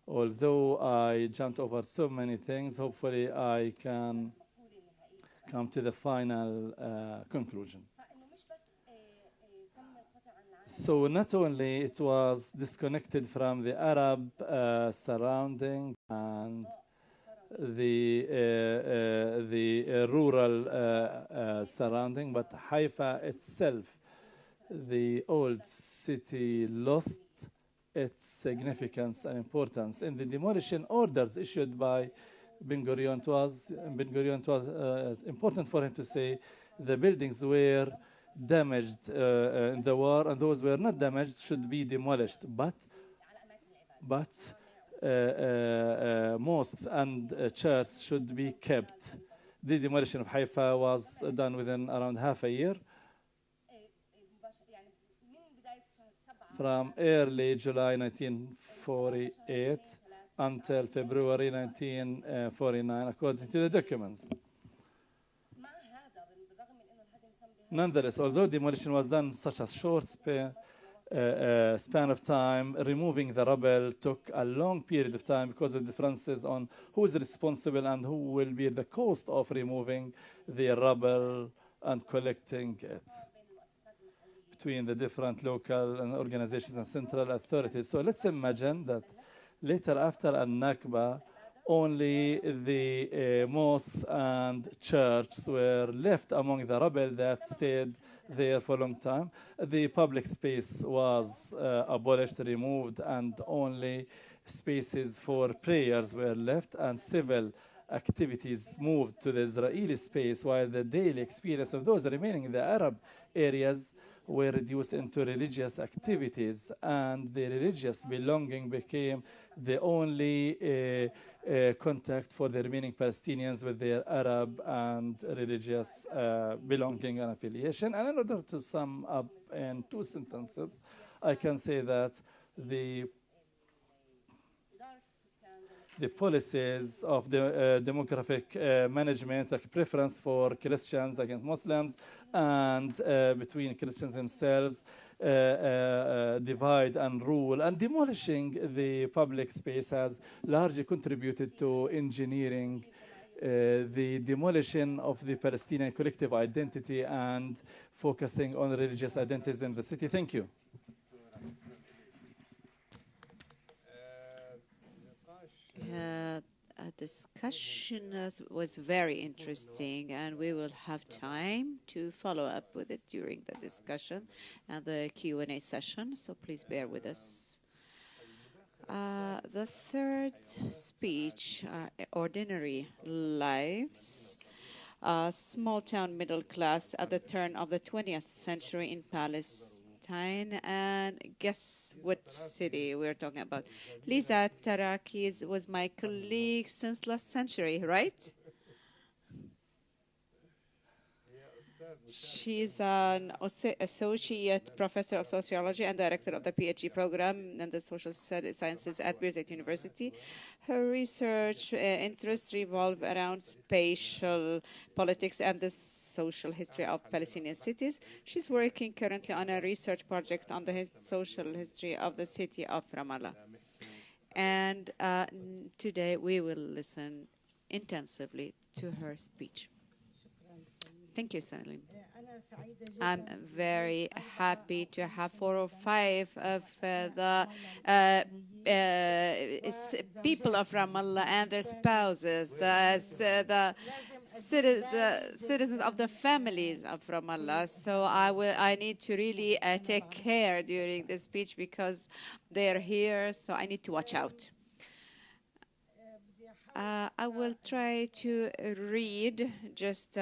Although I jumped over so many things, hopefully I can come to the final conclusion. So not only it was disconnected from the Arab surrounding and the rural surrounding, but Haifa itself, the old city, lost its significance and importance. In the demolition orders issued by Ben-Gurion, it was important for him to say the buildings were damaged in the war, and those were not damaged should be demolished. But mosques and churches should be kept. The demolition of Haifa was done within around half a year. From early July 1948 until February 1949, according to the documents. Nonetheless, although demolition was done in such a short span of time, removing the rubble took a long period of time because of differences on who is responsible and who will be the cost of removing the rubble and collecting it between the different local and organizations and central authorities. So let's imagine that later after Al-Nakba, only the mosques and churches were left among the rubble that stayed there for a long time. The public space was abolished, removed, and only spaces for prayers were left, and civil activities moved to the Israeli space, while the daily experience of those remaining in the Arab areas were reduced into religious activities, and the religious belonging became the only contact for the remaining Palestinians with their Arab and religious belonging and affiliation. And in order to sum up in 2 sentences, I can say that the policies of the demographic management, like preference for Christians against Muslims and between Christians themselves, divide and rule, and demolishing the public space has largely contributed to engineering the demolition of the Palestinian collective identity and focusing on religious identities in the city. Thank you. A discussion was very interesting, and we will have time to follow up with it during the discussion and the Q&A session, so please bear with us. The third speech, Ordinary Lives, small-town middle class at the turn of the 20th century in Palestine. And guess what city we're talking about? Lisa Tarakis was my colleague since last century, right? She's an associate professor of sociology and director of the PhD program in the social sciences at Birzeit University. Her research interests revolve around spatial politics and the social history of Palestinian cities. She's working currently on a research project on the social history of the city of Ramallah. And today we will listen intensively to her speech. Thank you, Salim. I'm very happy to have 4 or 5 of the people of Ramallah and their spouses, the citizens of the families of Ramallah. So I need to really take care during this speech because they're here, so I need to watch out. I will try to read just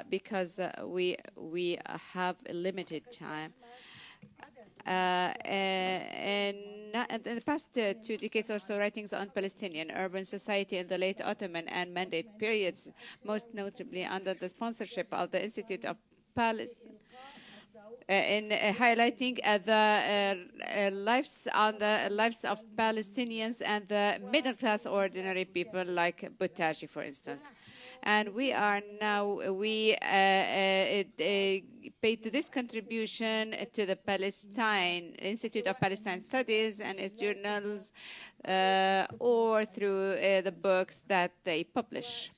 because we have a limited time. In the past 2 decades or so, writings on Palestinian urban society in the late Ottoman and Mandate periods, most notably under the sponsorship of the Institute of Palestine, in highlighting the lives of Palestinians and the middle class ordinary people like Butashi, for instance. And we are now paid to this contribution to the Palestine Institute of Palestine Studies and its journals, or through the books that they publish.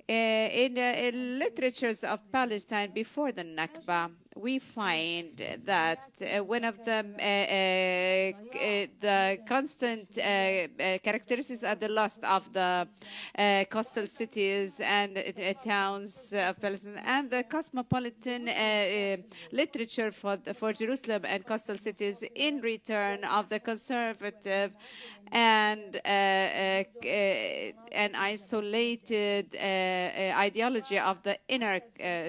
In literatures of Palestine before the Nakba, we find that one of the constant characteristics are the loss of the coastal cities and towns of Palestine, and the cosmopolitan literature for Jerusalem and coastal cities in return of the conservative and an isolated ideology of the inner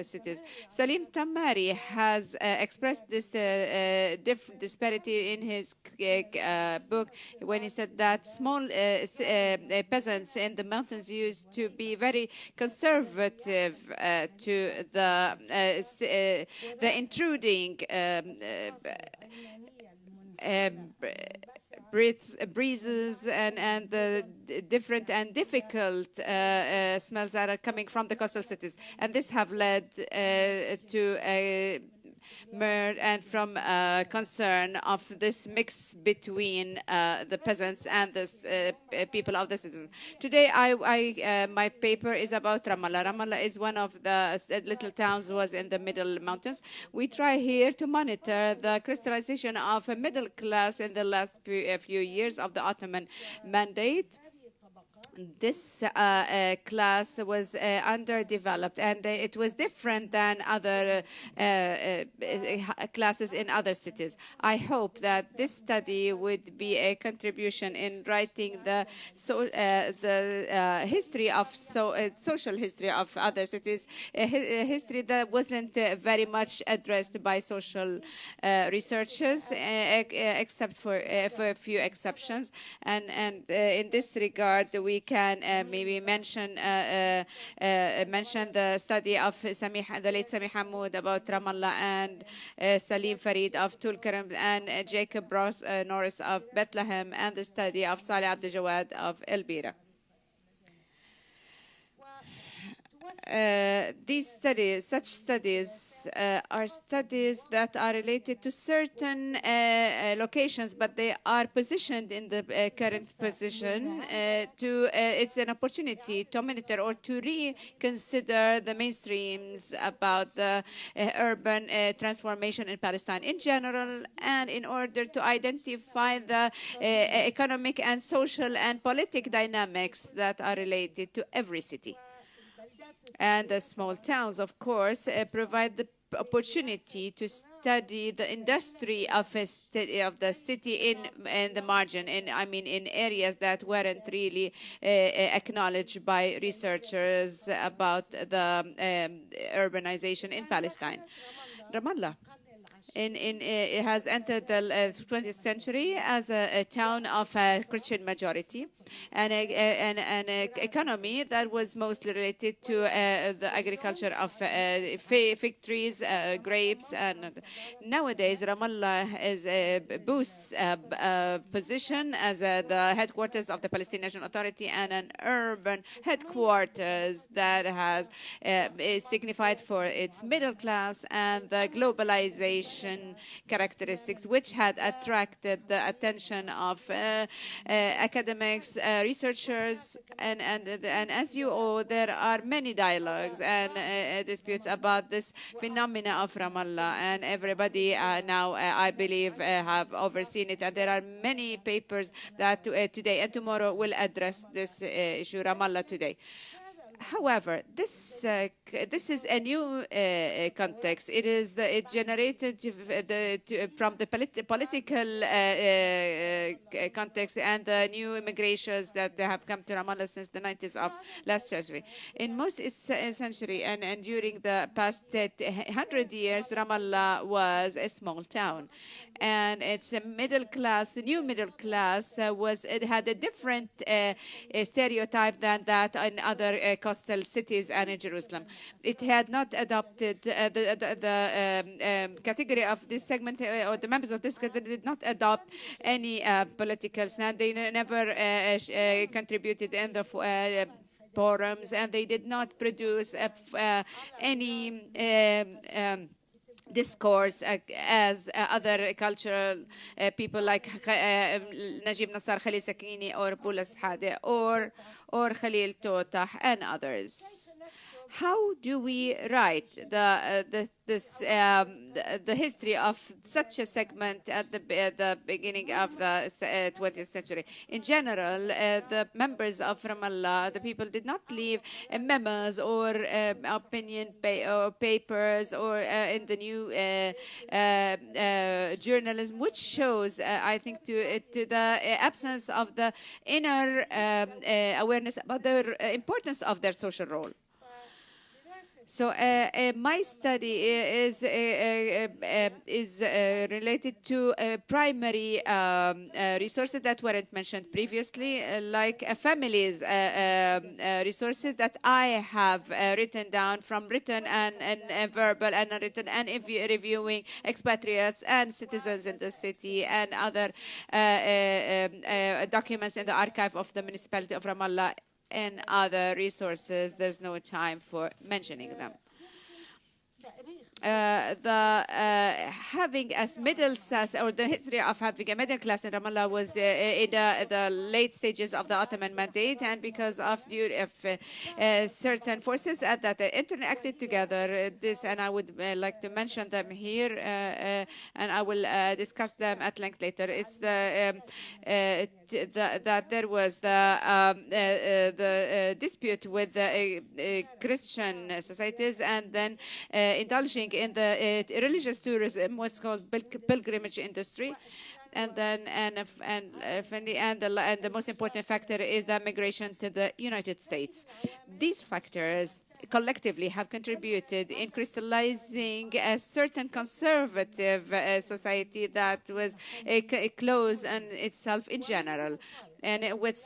cities. Salim Tamari has expressed this different disparity in his book when he said that small peasants in the mountains used to be very conservative to the intruding breezes and the different and difficult smells that are coming from the coastal cities. And this have led to and from concern of this mix between the peasants and the people of the citizens. Today, my paper is about Ramallah. Ramallah is one of the little towns was in the middle mountains. We try here to monitor the crystallization of a middle class in the last few years of the Ottoman Mandate. This class was underdeveloped, and it was different than other classes in other cities. I hope that this study would be a contribution in writing the history of social history of other cities, a history that wasn't very much addressed by social researchers, except for a few exceptions. And in this regard, we can maybe mention the study of the late Sami Hamoud about Ramallah, and Salim Farid of Tulkarm, and Jacob Norris of Bethlehem, and the study of Saleh Abdel Jawad of El Bira. Such studies are studies that are related to certain locations, but they are positioned in the current position. It's an opportunity to monitor or to reconsider the mainstreams about the urban transformation in Palestine in general, and in order to identify the economic and social and political dynamics that are related to every city. And the small towns, of course, provide the opportunity to study the industry of the city in the margin, in areas that weren't really acknowledged by researchers about the urbanization in Palestine. Ramallah. It has entered the 20th century as a town of a Christian majority, and an economy that was mostly related to the agriculture of fig trees, grapes. And nowadays, Ramallah boosts position as the headquarters of the Palestinian National Authority and an urban headquarters that is signified for its middle class and the globalization characteristics, which had attracted the attention of academics, researchers, and as you know, there are many dialogues and disputes about this phenomena of Ramallah, and everybody now, I believe, have overseen it, and there are many papers that today and tomorrow will address this issue, Ramallah today. However, this is a new context. It generated from the political context and the new immigrations that have come to Ramallah since the 90s of last century. In most century and during the past 100 years, Ramallah was a small town. And it's a middle class, the new middle class it had a different stereotype than that in other coastal cities and in Jerusalem. It had not adopted the category of this segment, or the members of this category did not adopt any political stand. They never contributed in the forums, and they did not produce any discourse as other cultural people like Najib Nassar, Khalil Sakini, or Boulas Hade, or Khalil Totah, and others. How do we write the history of such a segment at the beginning of the 20th century? In general, the members of Ramallah, the people, did not leave memos or opinion papers or in the new journalism, which shows, I think, to the absence of the inner awareness about the importance of their social role. So my study is related to primary resources that weren't mentioned previously, like families resources that I have written down from written and verbal and unwritten, and reviewing expatriates and citizens in the city and other documents in the archive of the municipality of Ramallah and other resources. There's no time for mentioning them. Having a middle class, or the history of having a middle class in Ramallah, was in the late stages of the Ottoman Mandate, and because of certain forces that interacted together. And I would like to mention them here, and I will discuss them at length later. It's that there was the dispute with the Christian societies, and then indulging in the religious tourism, what's called pilgrimage industry. And then, the most important factor is the migration to the United States. These factors collectively have contributed in crystallizing a certain conservative society that was closed on itself in general. And what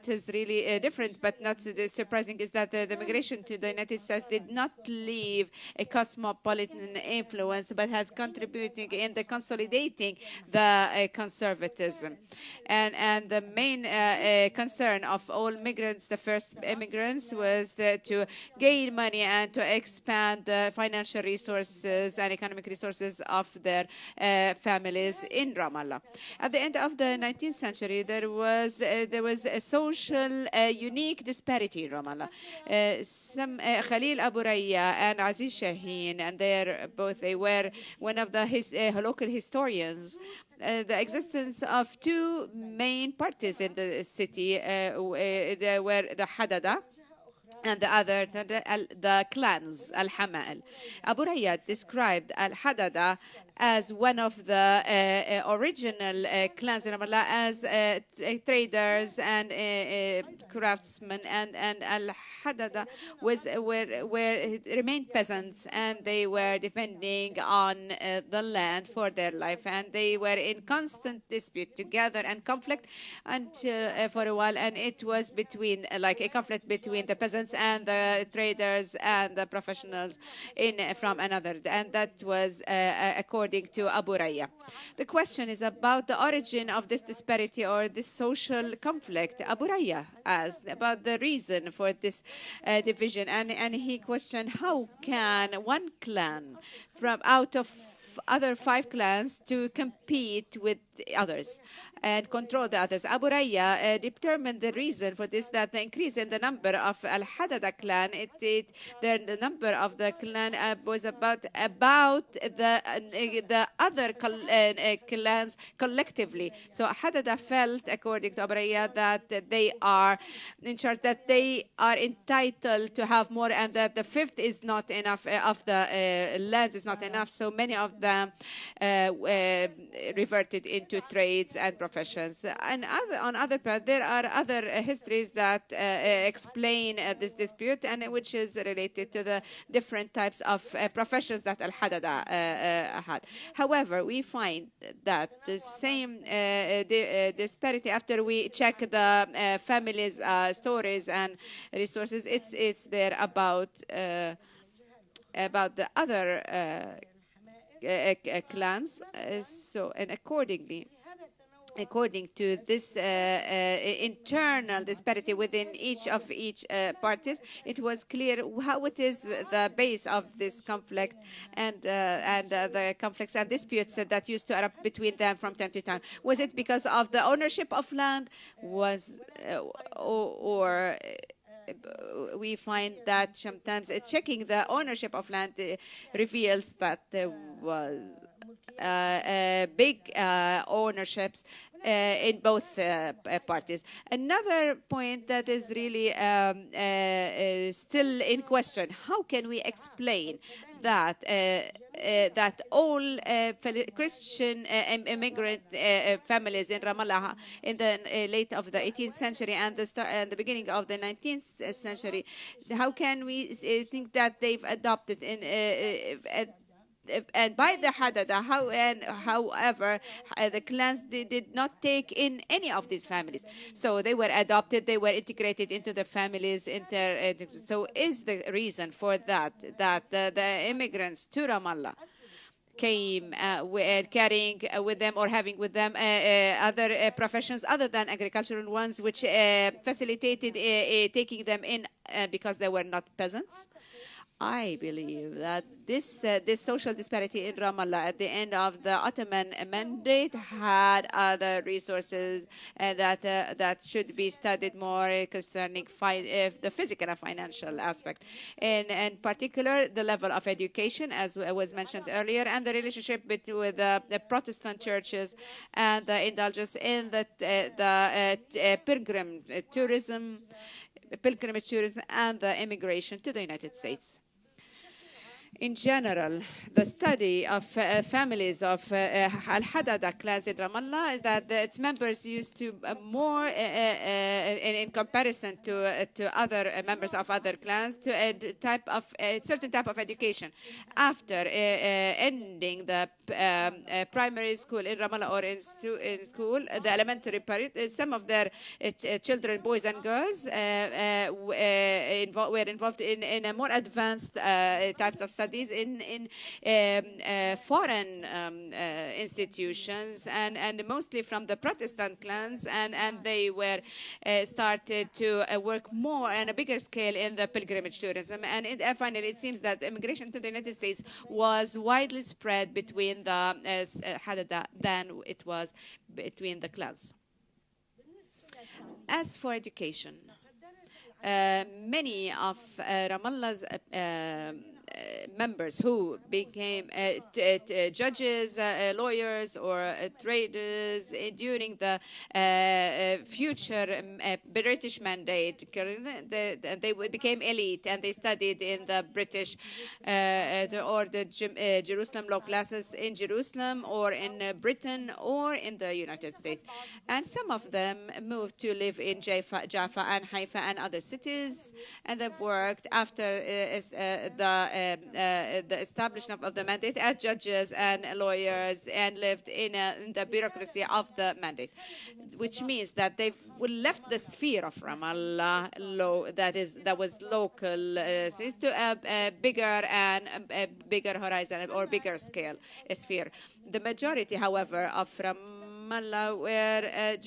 is really different, but not surprising, is that the migration to the United States did not leave a cosmopolitan influence, but has contributing in the consolidating the conservatism. And the main concern of all migrants, the first immigrants, was to gain money and to expand the financial resources and economic resources of their families in Ramallah. At the end of the 19th century, there was a social unique disparity in Ramallah. Khalil Abu Raya and Aziz Shaheen, and they were one of the local historians. The existence of two main parties in the city there were the Hadada and the other, the clans, Al-Hama'al. Abu Raya described Al-Hadada as one of the original clans in Ramallah as traders and craftsmen, and Al-Hadada remained peasants, and they were depending on the land for their life, and they were in constant dispute together and conflict until for a while, and it was between like a conflict between the peasants and the traders and the professionals from another, and that was according to Abu Raya. The question is about the origin of this disparity or this social conflict. Abu Raya asked about the reason for this division, and he questioned how can one clan from out of other 5 clans to compete with the others. and control the others. Abu Raya determined the reason for this, that the increase in the number of Al-Hadada clan, the number of the clan was about the other clans collectively. So Hadada felt, according to Abu Raya, that they are, in short, that they are entitled to have more, and that the fifth is not enough of the lands is not enough. So many of them reverted into trades and professions. And on other part, there are other histories that explain this dispute, and which is related to the different types of professions that Al-Hadada had. However, we find that the same disparity after we check the families' stories and resources. It's there about the other clans. And according to this internal disparity within each parties, it was clear how it is the base of this conflict and the conflicts and disputes that used to erupt between them from time to time. Was it because of the ownership of land? Or we find that sometimes checking the ownership of land reveals that there was big ownerships in both parties. Another point that is really still in question: how can we explain that that all Christian immigrant families in Ramallah in the late of the 18th century and the beginning of the 19th century, how can we think that they've adopted and by the Hadada, however, the clans did not take in any of these families. So they were adopted, they were integrated into the families. So is the reason for that the immigrants to Ramallah came carrying with them or having with them other professions other than agricultural ones, which facilitated taking them in because they were not peasants? I believe that this social disparity in Ramallah at the end of the Ottoman mandate had other resources that should be studied more concerning the physical and financial aspect. In particular, the level of education, as was mentioned earlier, and the relationship between the Protestant churches and the indulgence in the pilgrimage tourism and the immigration to the United States. In general, the study of families of Al-Hadada clans in Ramallah is that its members used to more, in comparison to other members of other clans, to a certain type of education. After ending the primary school in Ramallah or in school, the elementary period, some of their children, boys and girls, were involved in a more advanced types of studies in foreign institutions and mostly from the Protestant clans, and they were started to work more on a bigger scale in the pilgrimage tourism. And finally, it seems that immigration to the United States was widely spread between the Hadada than it was between the clans. As for education, many of Ramallah's members who became judges, lawyers, or traders during the future British mandate. They became elite, and they studied in the British or the Jerusalem law classes in Jerusalem or in Britain or in the United States. And some of them moved to live in Jaffa and Haifa and other cities, and they've worked after the establishment of the mandate as judges and lawyers, and lived in the bureaucracy of the mandate, which means that they've left the sphere of Ramallah that was local to a bigger horizon or bigger scale sphere. The majority, however, of Ramallah were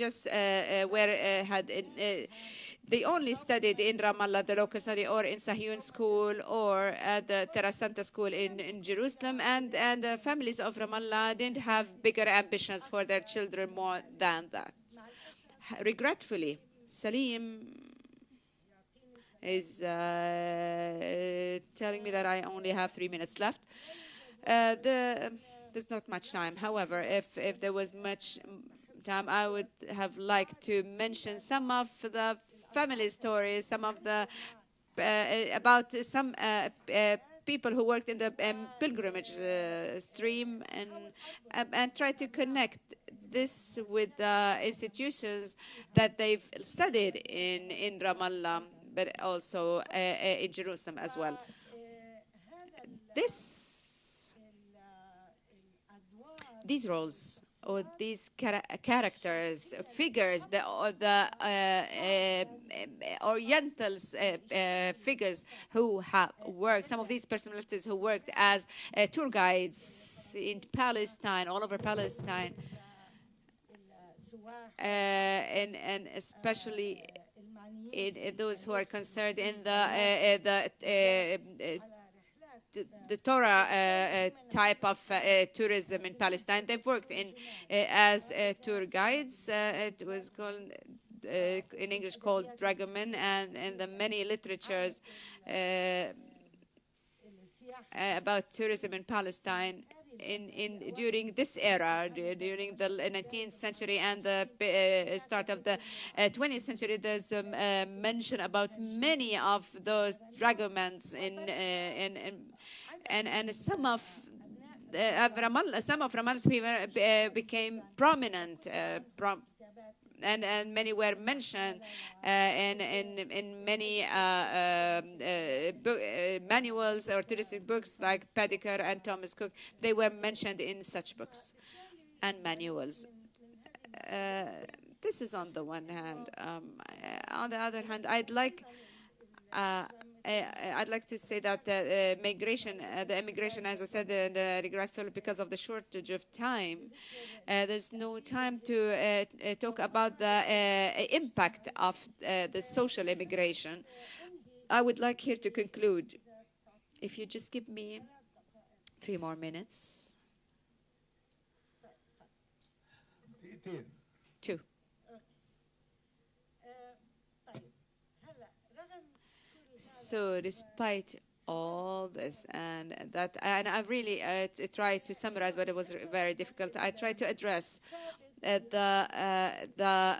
they only studied in Ramallah, the local study, or in Sahyun school, or at the Terasanta school in Jerusalem, and families of Ramallah didn't have bigger ambitions for their children more than that. Regretfully, Salim is telling me that I only have 3 minutes left. There's not much time. However, if there was much time, I would have liked to mention some of the family stories, some of the about some people who worked in the pilgrimage stream, and try to connect this with the institutions that they've studied in Ramallah, but also in Jerusalem as well. These roles, or these characters, figures, the Orientals figures who have worked, some of these personalities who worked as tour guides in Palestine, all over Palestine, and especially in those who are concerned in the Torah type of tourism in Palestine. They've worked as tour guides. It was called in English called dragoman, and in the many literatures about tourism in Palestine during this era, during the 19th century and the start of the 20th century, there's a mention about many of those dragomans and some of Ramallah's people became prominent, and many were mentioned in many manuals or touristic books like Pediker and Thomas Cook. They were mentioned in such books and manuals. This is on the one hand. On the other hand, I'd like to say that the immigration, as I said, regretful because of the shortage of time. There's no time to talk about the impact of the social immigration. I would like here to conclude. If you just give me 3 more minutes. 2. So despite all this, and I really tried to summarize, but it was very difficult. I tried to address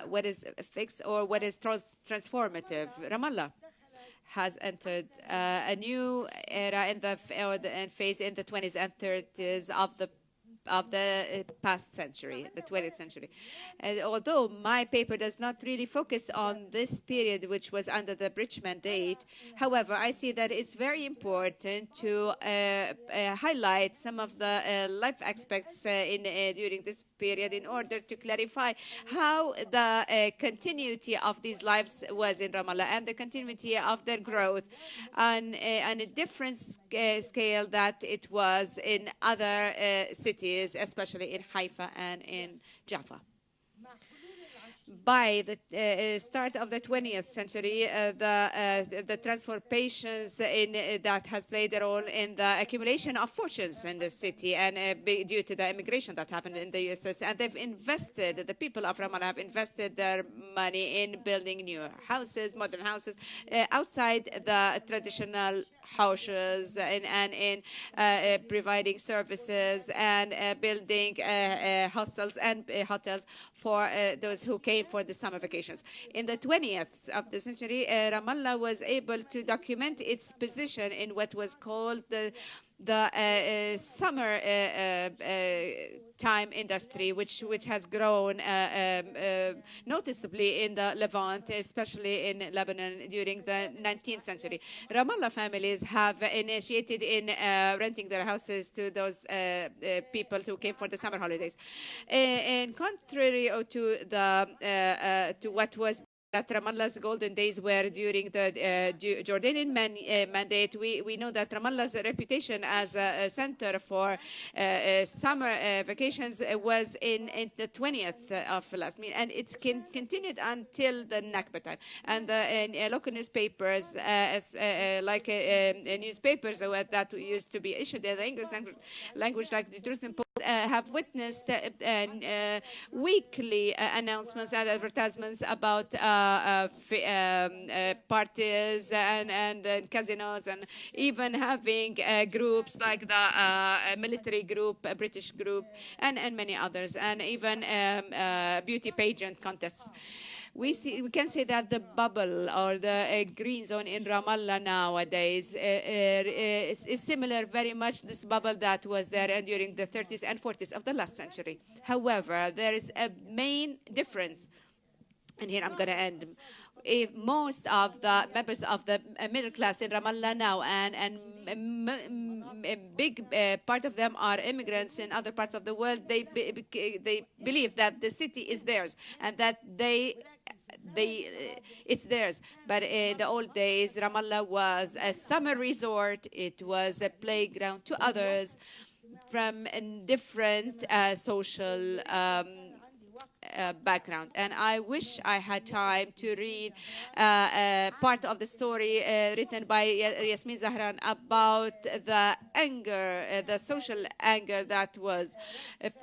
what is fixed or what is transformative. Ramallah has entered a new era in the phase in the 20s and 30s of the past century, the 20th century. And although my paper does not really focus on this period, which was under the British Mandate, however, I see that it's very important to highlight some of the life aspects during this period in order to clarify how the continuity of these lives was in Ramallah and the continuity of their growth on a different scale that it was in other cities, especially in Haifa and in Jaffa. By the start of the 20th century, the transformations that has played a role in the accumulation of fortunes in the city, and due to the immigration that happened in the USS, and they've invested, the people of Ramallah have invested their money in building new houses, modern houses, outside the traditional houses, and in providing services and building hostels and hotels for those who came for the summer vacations. In the 20th of the century, Ramallah was able to document its position in what was called the summer time industry, which has grown noticeably in the Levant, especially in Lebanon during the 19th century. Ramallah families have initiated in renting their houses to those people who came for the summer holidays. And contrary to what was that Ramallah's golden days were during the Jordanian mandate. We know that Ramallah's reputation as a center for summer vacations was in the 20th of last mean, and it's continued until the Nakba time. And in local newspapers, newspapers that used to be issued in the English language like the Jerusalem Post, have witnessed weekly announcements and advertisements about parties and casinos, and even having groups like the military group, a British group, and many others, and even beauty pageant contests. We can say that the bubble or the green zone in Ramallah nowadays is similar very much this bubble that was there during the 30s and 40s of the last century. However, there is a main difference, and here I'm going to end. If most of the members of the middle class in Ramallah now, and a big part of them are immigrants in other parts of the world, they believe that the city is theirs and that it's theirs. But in the old days, Ramallah was a summer resort. It was a playground to others from different social background. And I wish I had time to read part of the story written by Yasmin Zahran about the anger, the social anger that was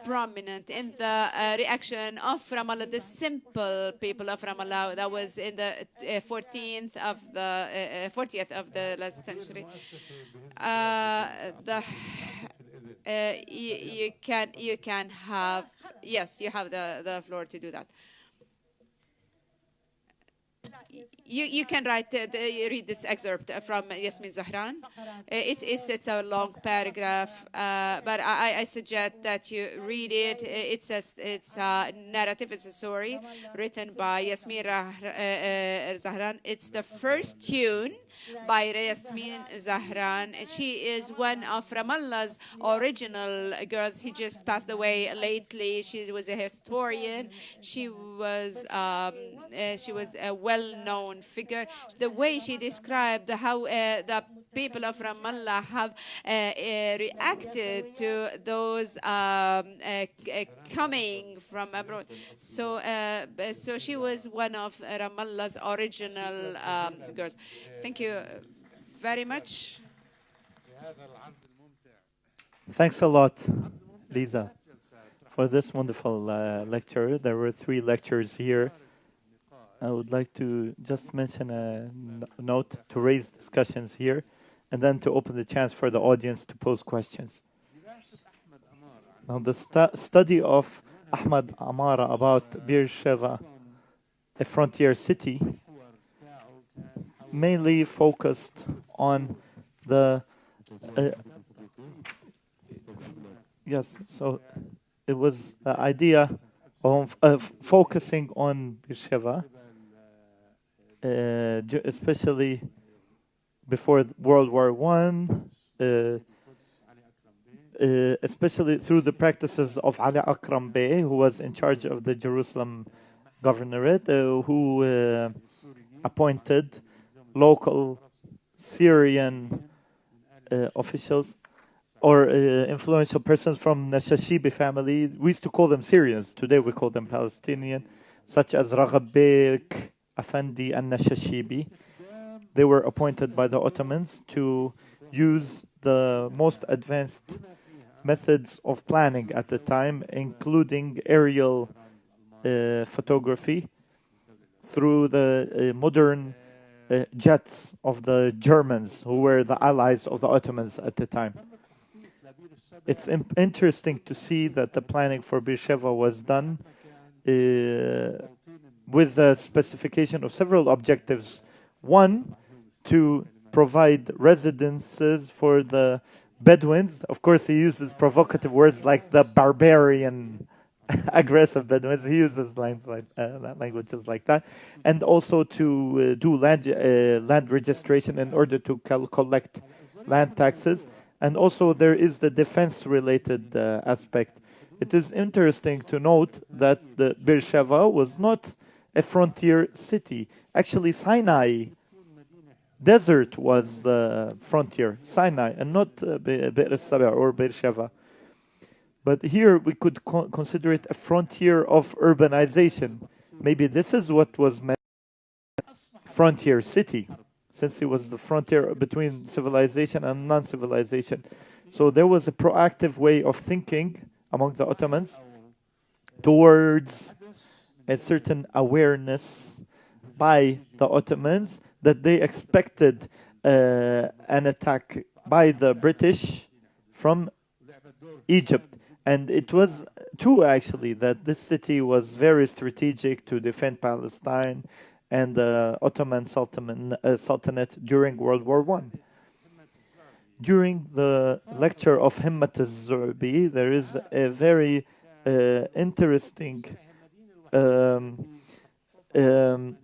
prominent in the reaction of Ramallah, the simple people of Ramallah. That was in the 40th of the last century. You can have, yes, you have the floor to do that. You can read this excerpt from Yasmin Zahran. It's a long paragraph, but I suggest that you read it. It's a narrative. It's a story written by Yasmin Zahran. It's the first tune by Yasmin Zahran. She is one of Ramallah's original girls. She just passed away lately. She was a historian. She was a well-known figure. The way she described how the people of Ramallah have reacted to those coming from abroad. So she was one of Ramallah's original girls. Thank you very much. Thanks a lot, Lisa, for this wonderful lecture. There were 3 lectures here. I would like to just mention a note to raise discussions here, and then to open the chance for the audience to pose questions. Now, the study of Ahmad Amara about Beersheba, a frontier city, mainly focused on the so it was the idea of focusing on Beersheba, especially before World War I, especially through the practices of Ali Akram Bey, who was in charge of the Jerusalem governorate, who appointed local Syrian officials or influential persons from Nashashibi family. We used to call them Syrians. Today we call them Palestinian, such as Raghab Bek, Afandi, and Nashashibi. They were appointed by the Ottomans to use the most advanced methods of planning at the time, including aerial photography through the modern jets of the Germans, who were the allies of the Ottomans at the time. It's interesting to see that the planning for Beersheba was done with the specification of several objectives. One, to provide residences for the Bedouins. Of course, he uses provocative words like the barbarian, aggressive Bedouins. He uses languages like that. And also to do land registration in order to collect land taxes. And also there is the defense-related aspect. It is interesting to note that the Beersheba was not a frontier city. Actually, Sinai desert was the frontier, Sinai, and not Be'er Saba or Beersheba. But here we could consider it a frontier of urbanization. Maybe this is what was meant frontier city, since it was the frontier between civilization and non-civilization. So there was a proactive way of thinking among the Ottomans towards a certain awareness by the Ottomans that they expected an attack by the British from Egypt. And it was true, actually, that this city was very strategic to defend Palestine and the Ottoman Sultanate during World War I. During the lecture of Himmat al-Zu'bi, there is a very interesting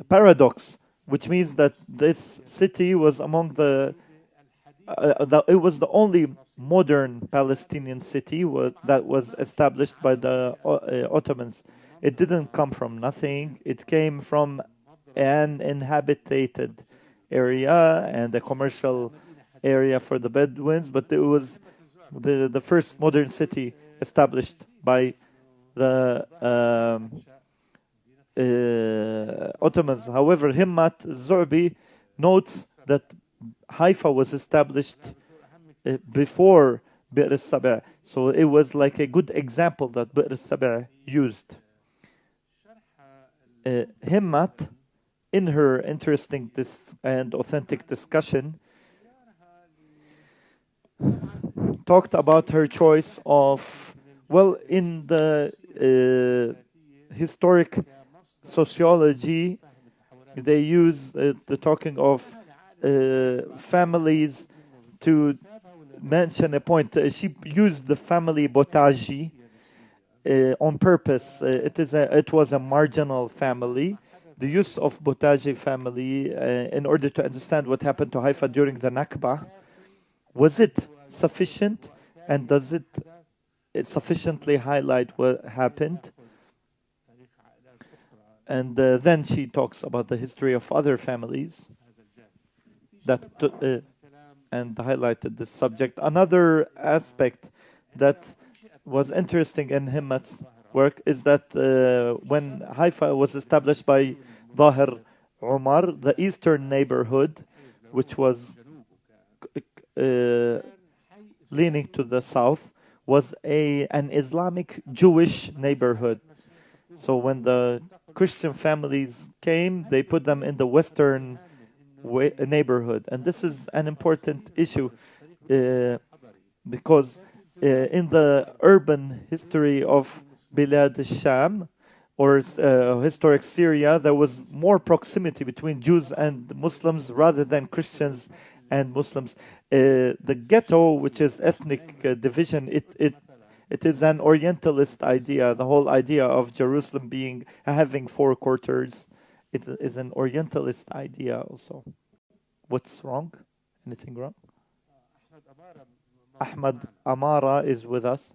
paradox, which means that this city was among it was the only modern Palestinian city that was established by the Ottomans. It didn't come from nothing. It came from an inhabited area and a commercial area for the Bedouins, but it was the first modern city established by the Ottomans. However, Himmat al-Zu'bi notes that Haifa was established before Bi'r al-Saba, so it was like a good example that Bi'r al-Saba used. Himmat, in her interesting and authentic discussion, talked about her choice of, well, in the historic sociology, they use the talking of families to mention a point. She used the family Botaji on purpose. It was a marginal family. The use of Botaji family in order to understand what happened to Haifa during the Nakba, was it sufficient, and does it sufficiently highlight what happened? And then she talks about the history of other families that and highlighted this subject. Another aspect that was interesting in Himmat's work is that when Haifa was established by Zahir Umar, the eastern neighborhood, which was leaning to the south, was an Islamic Jewish neighborhood. So when the Christian families came, they put them in the western neighborhood. And this is an important issue because in the urban history of Bilad al-Sham, or historic Syria, there was more proximity between Jews and Muslims rather than Christians and Muslims. The ghetto, which is ethnic division, it is an Orientalist idea. The whole idea of Jerusalem having four quarters, it is an Orientalist idea also. What's wrong? Anything wrong? Ahmad Amara is with us.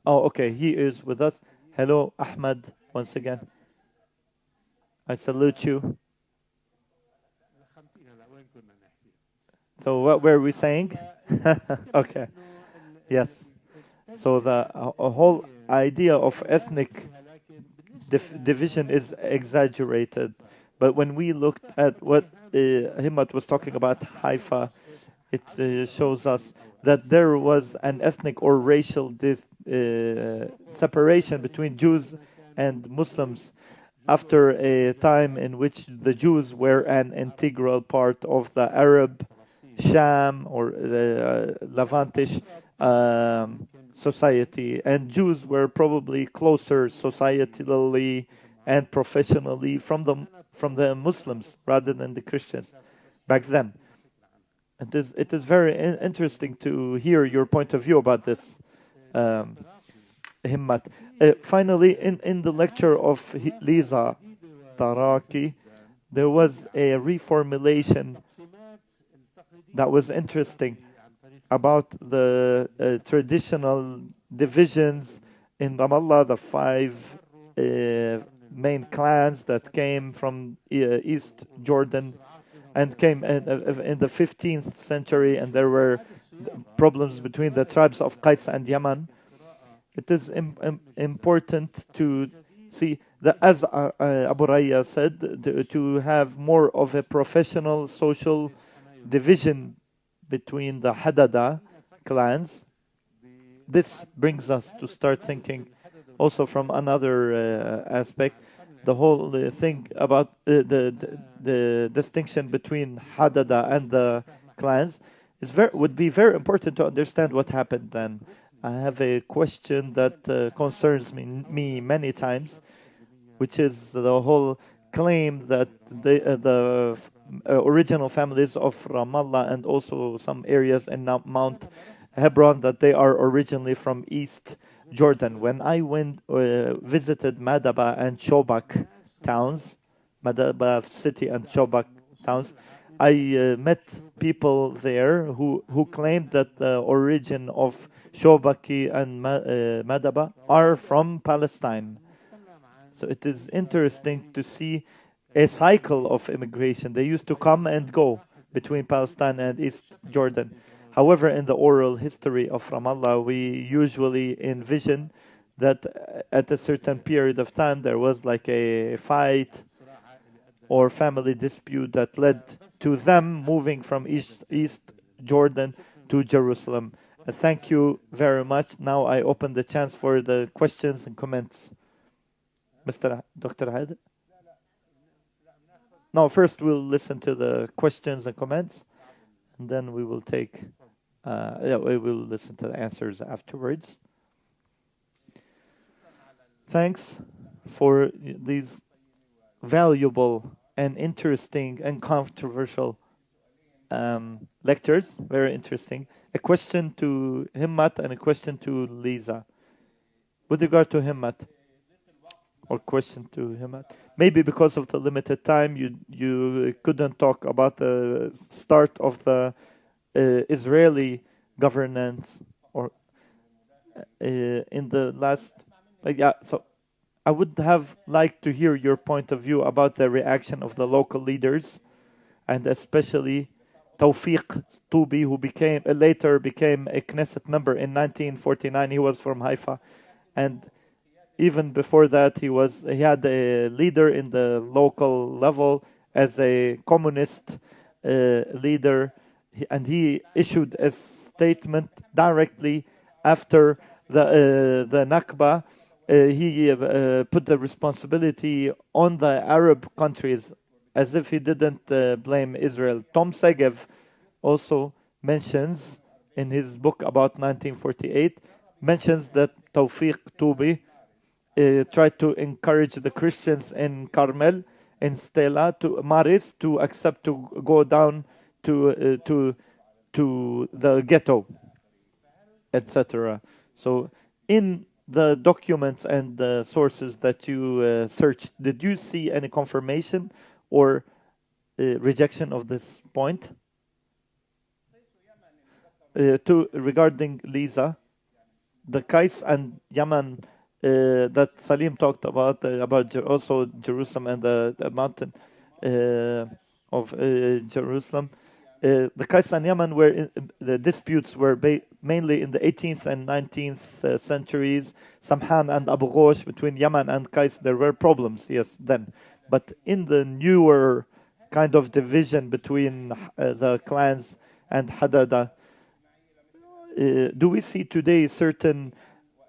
Oh, okay, he is with us. Hello, Ahmad, once again. I salute you. So what were we saying? Okay. Yes. So the whole idea of ethnic division is exaggerated. But when we looked at what Himmat was talking about Haifa, it shows us that there was an ethnic or racial separation between Jews and Muslims after a time in which the Jews were an integral part of the Arab Sham or Levantish society, and Jews were probably closer societally and professionally from the Muslims rather than the Christians back then. It is very interesting to hear your point of view about this, Himmat. Finally, in the lecture of Liza Taraki, there was a reformulation that was interesting about the traditional divisions in Ramallah, the 5 main clans that came from East Jordan and came in the 15th century, and there were problems between the tribes of Qais and Yaman. It is important to see that, as Abu Raya said, to have more of a professional social division between the Hadada clans. This brings us to start thinking also from another aspect, the whole thing about the distinction between Hadada and the clans would be very important to understand what happened then. I have a question that concerns me many times, which is the whole claim that the original families of Ramallah and also some areas in Mount Hebron, that they are originally from East Jordan. When I went visited Madaba and Shobak towns, Madaba city and Shobak towns, I met people there who claimed that the origin of Shobaki and Madaba are from Palestine. So it is interesting to see a cycle of immigration. They used to come and go between Palestine and East Jordan. However, in the oral history of Ramallah, we usually envision that at a certain period of time there was like a fight or family dispute that led to them moving from East Jordan to Jerusalem. Thank you very much. Now I open the chance for the questions and comments. Dr. Haid? No, first we'll listen to the questions and comments, and then we will take, we will listen to the answers afterwards. Thanks for these valuable and interesting and controversial lectures. Very interesting. A question to Himmat and a question to Lisa. With regard to Himmat, or question to Himmat, maybe because of the limited time, you couldn't talk about the start of the Israeli governance, or in the last. So I would have liked to hear your point of view about the reaction of the local leaders, and especially Tawfiq Tubi, who later became a Knesset member in 1949. He was from Haifa, and even before that, he had a leader in the local level as a communist leader, and he issued a statement directly after the Nakba. He put the responsibility on the Arab countries, as if he didn't blame Israel. Tom Segev also mentions in his book about 1948, mentions that Tawfiq Tubi tried to encourage the Christians in Carmel, in Stella, to Maris, to accept to go down to the ghetto, etc. So in the documents and the sources that you searched, did you see any confirmation or rejection of this point? Regarding Lisa, the Qais and Yaman that Salim talked about also Jerusalem and the mountain of Jerusalem. The Qais and Yaman the disputes were mainly in the 18th and 19th centuries. Samhan and Abu Ghosh, between Yaman and Qais, there were problems, yes, then. But in the newer kind of division between the clans and Hadada, do we see today certain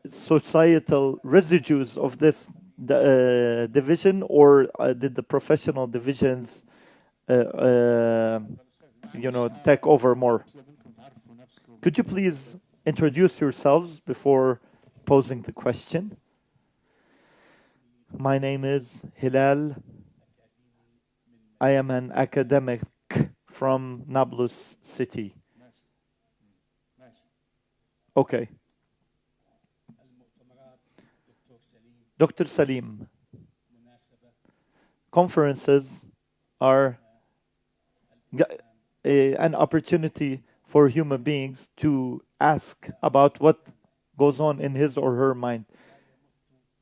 societal residues of this division, or did the professional divisions take over more? Could you please introduce yourselves before posing the question? My name is Hilal. I am an academic from Nablus city. Okay. Dr. Salim, conferences are an opportunity for human beings to ask about what goes on in his or her mind,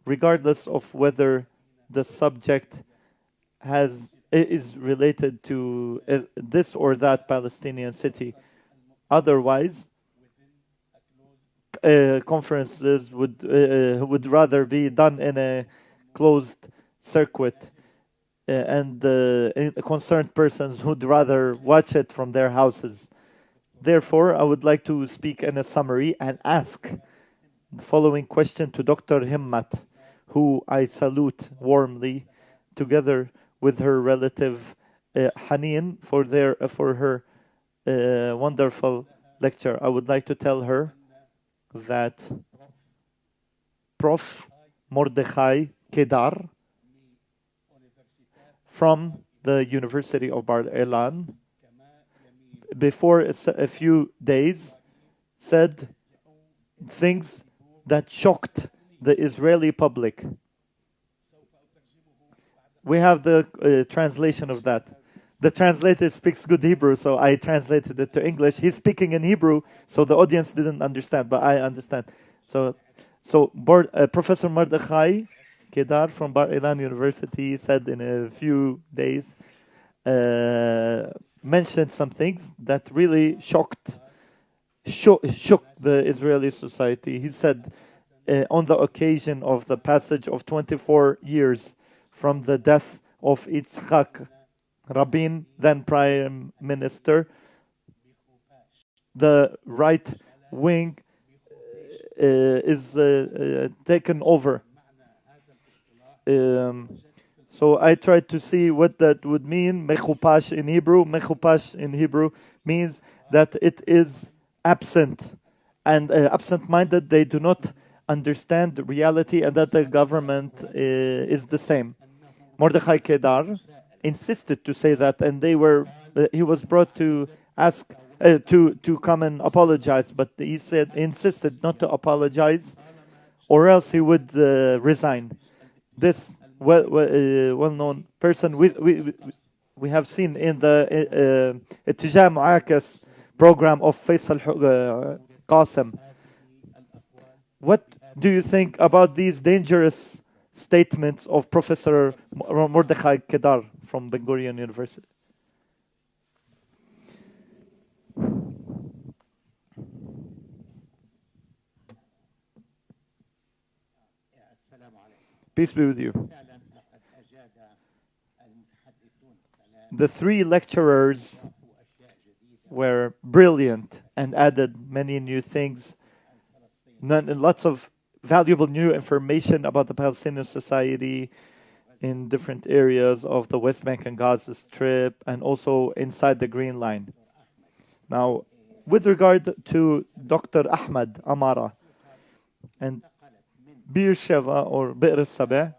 regardless of whether the subject is related to this or that Palestinian city. Otherwise, conferences would rather be done in a closed circuit, and concerned persons would rather watch it from their houses. Therefore, I would like to speak in a summary and ask the following question to Dr. Himmat, who I salute warmly, together with her relative Haneen for her wonderful lecture. I would like to tell her that Prof. Mordechai Kedar from the University of Bar Ilan, before a few days, said things that shocked the Israeli public. We have the translation of that. The translator speaks good Hebrew, so I translated it to English. He's speaking in Hebrew, so the audience didn't understand, but I understand. So Professor Mordechai Kedar from Bar Ilan University said in a few days, mentioned some things that really shook the Israeli society. He said, on the occasion of the passage of 24 years from the death of Yitzhak Rabin, then Prime Minister, the right wing is taken over. So I tried to see what that would mean. Mechupash in Hebrew. Mechupash in Hebrew means that it is absent, and absent-minded. They do not understand the reality, and that the government is the same. Mordechai Kedar insisted to say that, and he was brought to ask to come and apologize, but he insisted not to apologize, or else he would resign. This well-known person we have seen in the Ittijah Mu'akas program of Faisal Qasim. What do you think about these dangerous statements of Professor Mordechai Kedar from Ben Gurion University? Peace be with you. The three lecturers were brilliant and added many new things, lots of valuable new information about the Palestinian society in different areas of the West Bank and Gaza Strip, and also inside the Green Line. Now, with regard to Dr. Ahmed Amara and Beersheba or Bir al-Sabah,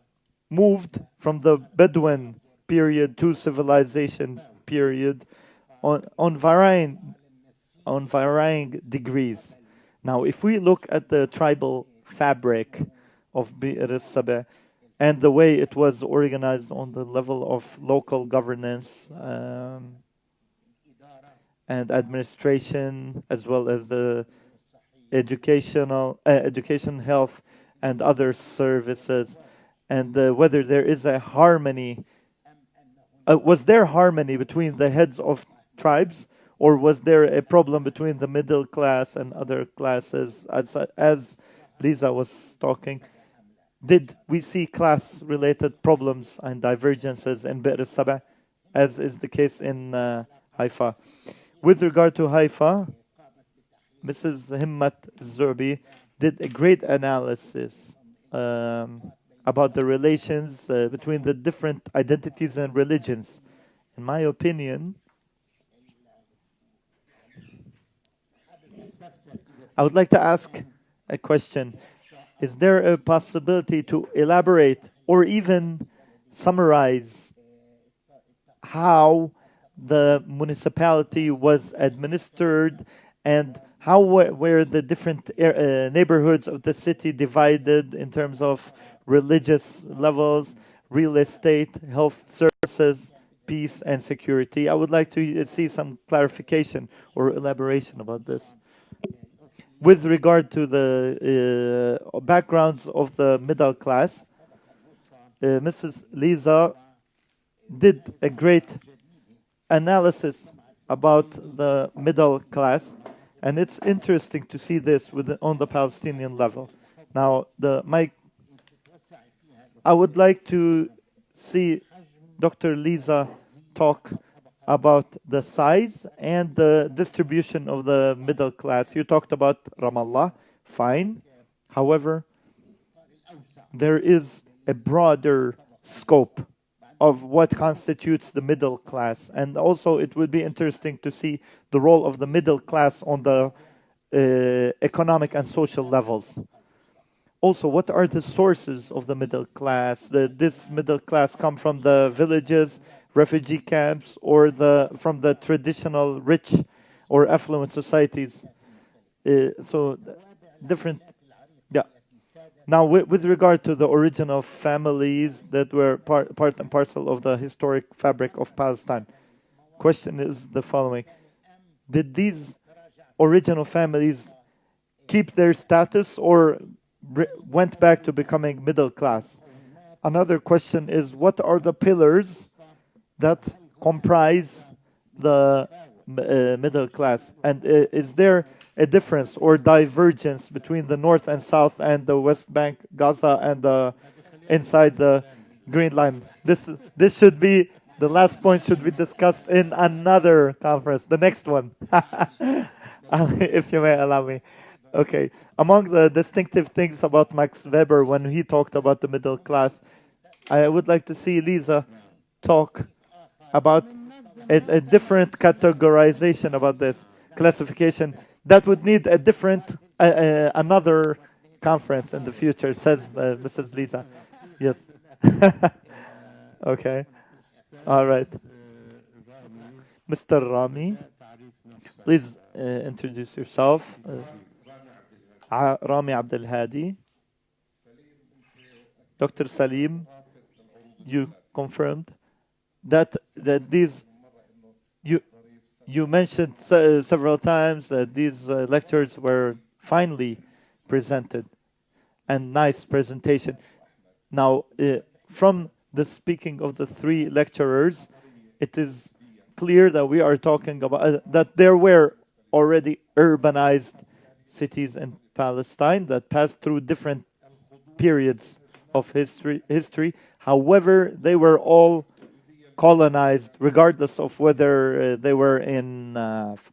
moved from the Bedouin period to civilization period on varying degrees. Now, if we look at the tribal fabric of Bir al-Sabah and the way it was organized on the level of local governance and administration, as well as the education, health, and other services, and whether there is a harmony. Was there harmony between the heads of tribes, or was there a problem between the middle class and other classes? As Lisa was talking, did we see class-related problems and divergences in Bir al-Sabah, as is the case in Haifa? With regard to Haifa, Mrs. Himmat Zurbi did a great analysis about the relations between the different identities and religions. In my opinion, I would like to ask a question. Is there a possibility to elaborate or even summarize how the municipality was administered, and how were the different neighborhoods of the city divided in terms of religious levels, real estate, health services, peace, and security? I would like to see some clarification or elaboration about this. With regard to the backgrounds of the middle class, Mrs. Lisa did a great analysis about the middle class, and it's interesting to see this on the Palestinian level. Now, I would like to see Dr. Lisa talk about the size and the distribution of the middle class. You talked about Ramallah, fine. However, there is a broader scope of what constitutes the middle class. And also it would be interesting to see the role of the middle class on the economic and social levels. Also, what are the sources of the middle class? This middle class come from the villages, refugee camps, or from the traditional rich or affluent societies? So different, yeah. Now, with regard to the original families that were part and parcel of the historic fabric of Palestine, question is the following. Did these original families keep their status or went back to becoming middle class? Another question is, what are the pillars that comprise the middle class? And is there a difference or divergence between the north and south and the West Bank, Gaza, and inside the Green Line? This should be, the last point should be discussed in another conference, the next one, if you may allow me. Okay, among the distinctive things about Max Weber when he talked about the middle class, I would like to see Lisa talk about a different categorization about this classification that would need a different, another conference in the future, says Mrs. Lisa. Yes. Okay. All right. Mr. Rami, please introduce yourself. Rami Abdel Hadi. Dr. Salim, you confirmed that these, you mentioned several times that these lectures were finely presented and nice presentation. Now, from the speaking of the three lecturers, it is clear that we are talking about that there were already urbanized cities in Palestine that passed through different periods of history. However, they were all colonized, regardless of whether they were in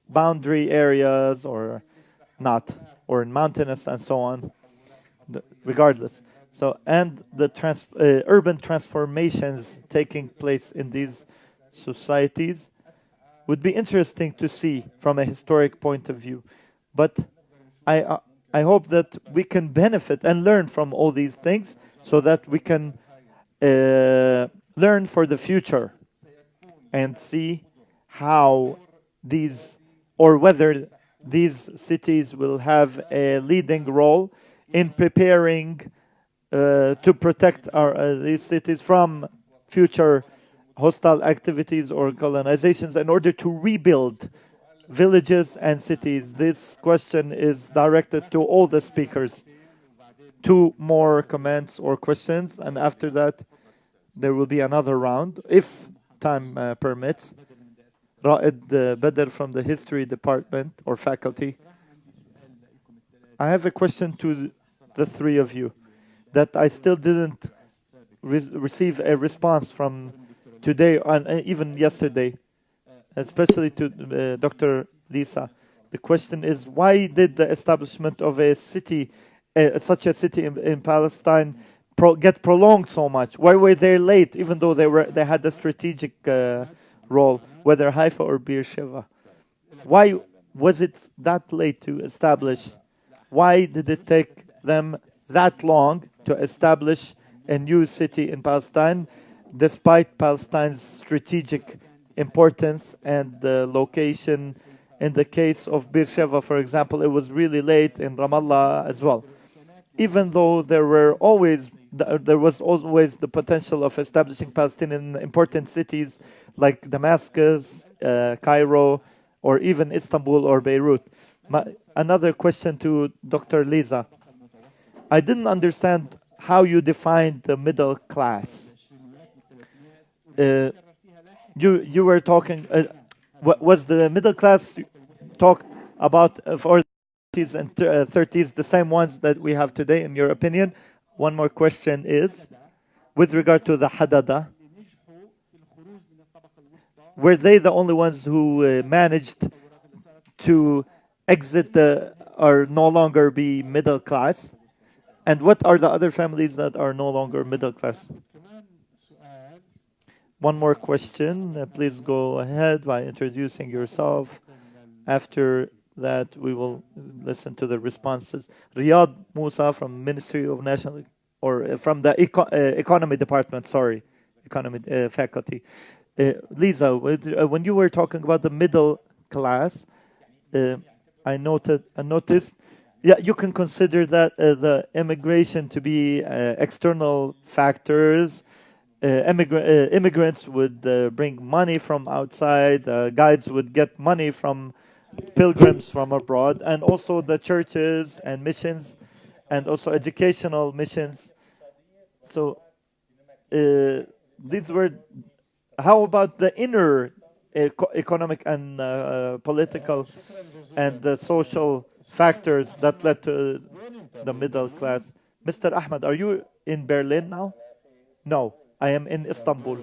boundary areas or not, or in mountainous and so on, regardless. So, and the urban transformations taking place in these societies would be interesting to see from a historic point of view. But I hope that we can benefit and learn from all these things so that we can learn for the future and see how these, or whether these cities will have a leading role in preparing to protect these cities from future hostile activities or colonizations in order to rebuild villages and cities. This question is directed to all the speakers. 2 more comments or questions, and after that there will be another round, if time permits. Ra'id Badr from the History Department or faculty. I have a question to the 3 of you that I still didn't receive a response from today and even yesterday, especially to Dr. Lisa. The question is, why did the establishment of a city, such a city in Palestine, get prolonged so much? Why were they late, even though they had a strategic role, whether Haifa or Beersheba? Why was it that late to establish? Why did it take them that long to establish a new city in Palestine, despite Palestine's strategic importance and the location? In the case of Beersheba, for example, it was really late, in Ramallah as well. Even though there was always the potential of establishing Palestinian important cities like Damascus, Cairo, or even Istanbul or Beirut. Another question to Dr. Lisa. I didn't understand how you defined the middle class. You were talking. Was the middle class talked about for 20s and 30s the same ones that we have today, in your opinion? One more question is, with regard to the Hadada, were they the only ones who managed to exit or no longer be middle class? And what are the other families that are no longer middle class? One more question. Please go ahead by introducing yourself. After that, we will listen to the responses. Riyad Musa from Ministry of National, or from the Economy Department, sorry, Economy faculty. Lisa, when you were talking about the middle class, I noticed, yeah, you can consider that the immigration to be external factors. Immigrants would bring money from outside. Guides would get money from pilgrims from abroad, and also the churches and missions, and also educational missions. So these were. How about the inner economic and political and social factors that led to the middle class? Mr. Ahmed, are you in Berlin now? No, I am in Istanbul.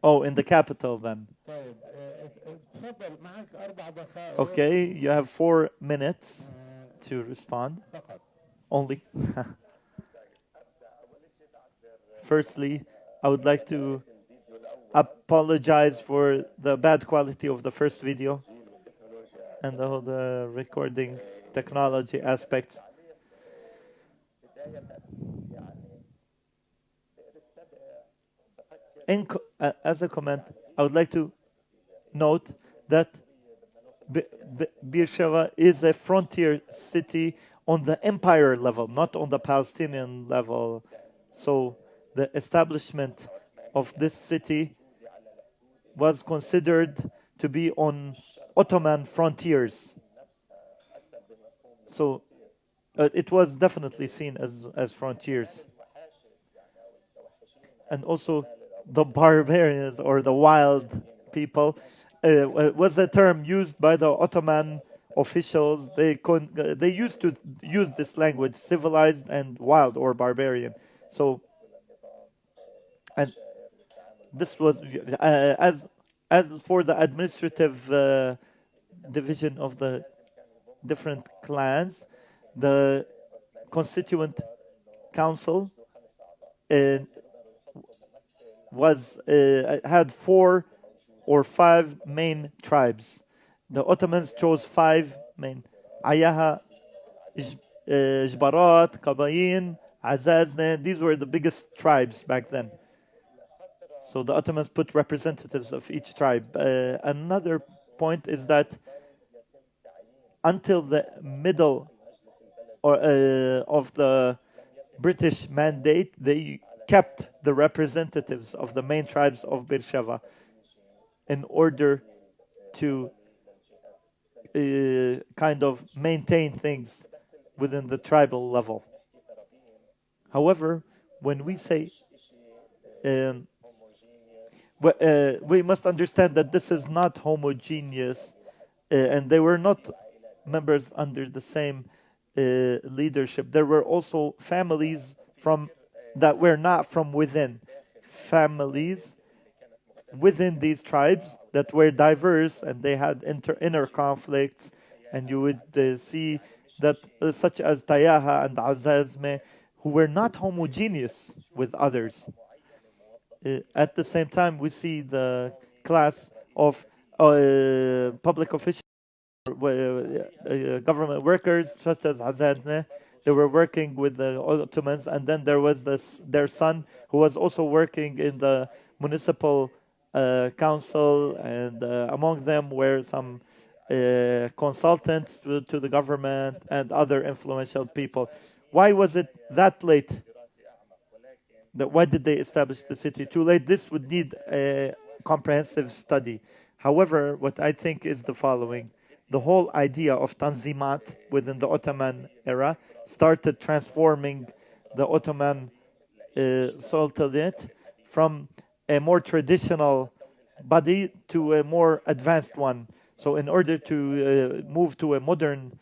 Oh, in the capital then. Okay, you have 4 minutes to respond. Only. Firstly, I would like to apologize for the bad quality of the first video and all the recording technology aspects. As a comment, I would like to note that Beersheba is a frontier city on the empire level, not on the Palestinian level. So the establishment of this city was considered to be on Ottoman frontiers. So it was definitely seen as frontiers. And also the barbarians or the wild people was a term used by the Ottoman officials. They used to use this language, civilized and wild or barbarian. So, and this was as for the administrative division of the different clans, the constituent council had 4 or 5 main tribes. The Ottomans chose 5 main: Ayaha, Jbarat, Qabayin, Azazne. These were the biggest tribes back then. So the Ottomans put representatives of each tribe. Another point is that until the middle of the British mandate, they kept the representatives of the main tribes of Beersheba in order to kind of maintain things within the tribal level. However, when we say we must understand that this is not homogeneous, and they were not members under the same leadership. There were also families that were not from within. Families within these tribes that were diverse, and they had inner conflicts, and you would see that such as Tayaha and Azazme, who were not homogeneous with others. At the same time, we see the class of public officials, government workers, such as Azazne. They were working with the Ottomans, and then there was their son, who was also working in the municipal council, and among them were some consultants to the government and other influential people. Why was it that late? Why did they establish the city too late? This would need a comprehensive study. However, what I think is the following. The whole idea of Tanzimat within the Ottoman era started transforming the Ottoman Sultanate from a more traditional body to a more advanced one. So in order to move to a modern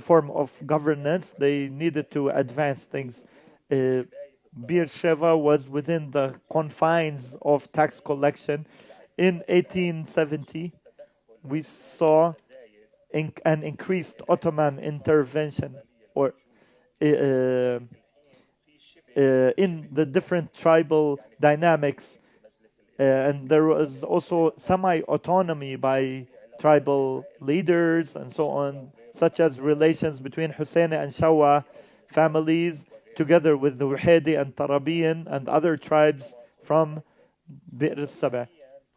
form of governance, they needed to advance things. Beersheba was within the confines of tax collection. In 1870, we saw an increased Ottoman intervention or in the different tribal dynamics, and there was also semi-autonomy by tribal leaders and so on, such as relations between Husseini and Shawa families, together with the Wahedi and Tarabian and other tribes from Bir al-Saba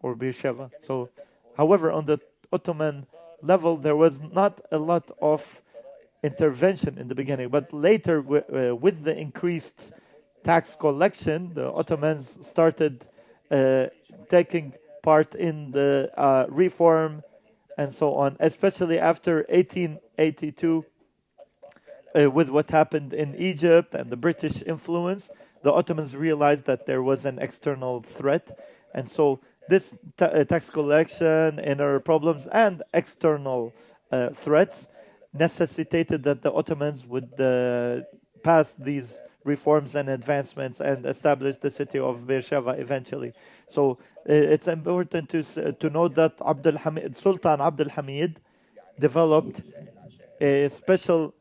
or Beersheba. So, however, on the Ottoman level, there was not a lot of intervention in the beginning, but later, with the increased tax collection, the Ottomans started taking part in the reform and so on, especially after 1882, with what happened in Egypt and the British influence. The Ottomans realized that there was an external threat, and so this tax collection, inner problems, and external threats necessitated that the Ottomans would pass these reforms and advancements and establish the city of Beersheba eventually. So it's important to note that Sultan Abdul Hamid developed a special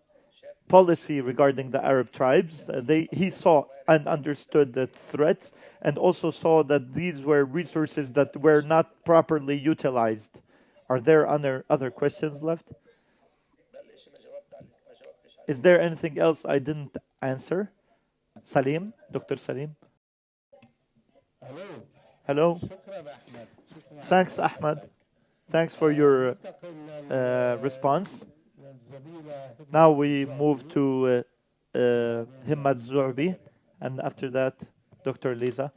policy regarding the Arab tribes. He saw and understood the threats, and also saw that these were resources that were not properly utilized. Are there other questions left? Is there anything else I didn't answer? Salim, Dr. Salim. Hello. Thanks, Ahmed. Thanks for your response. Now we move to Himmat Zu'bi, and after that, Dr. Lisa.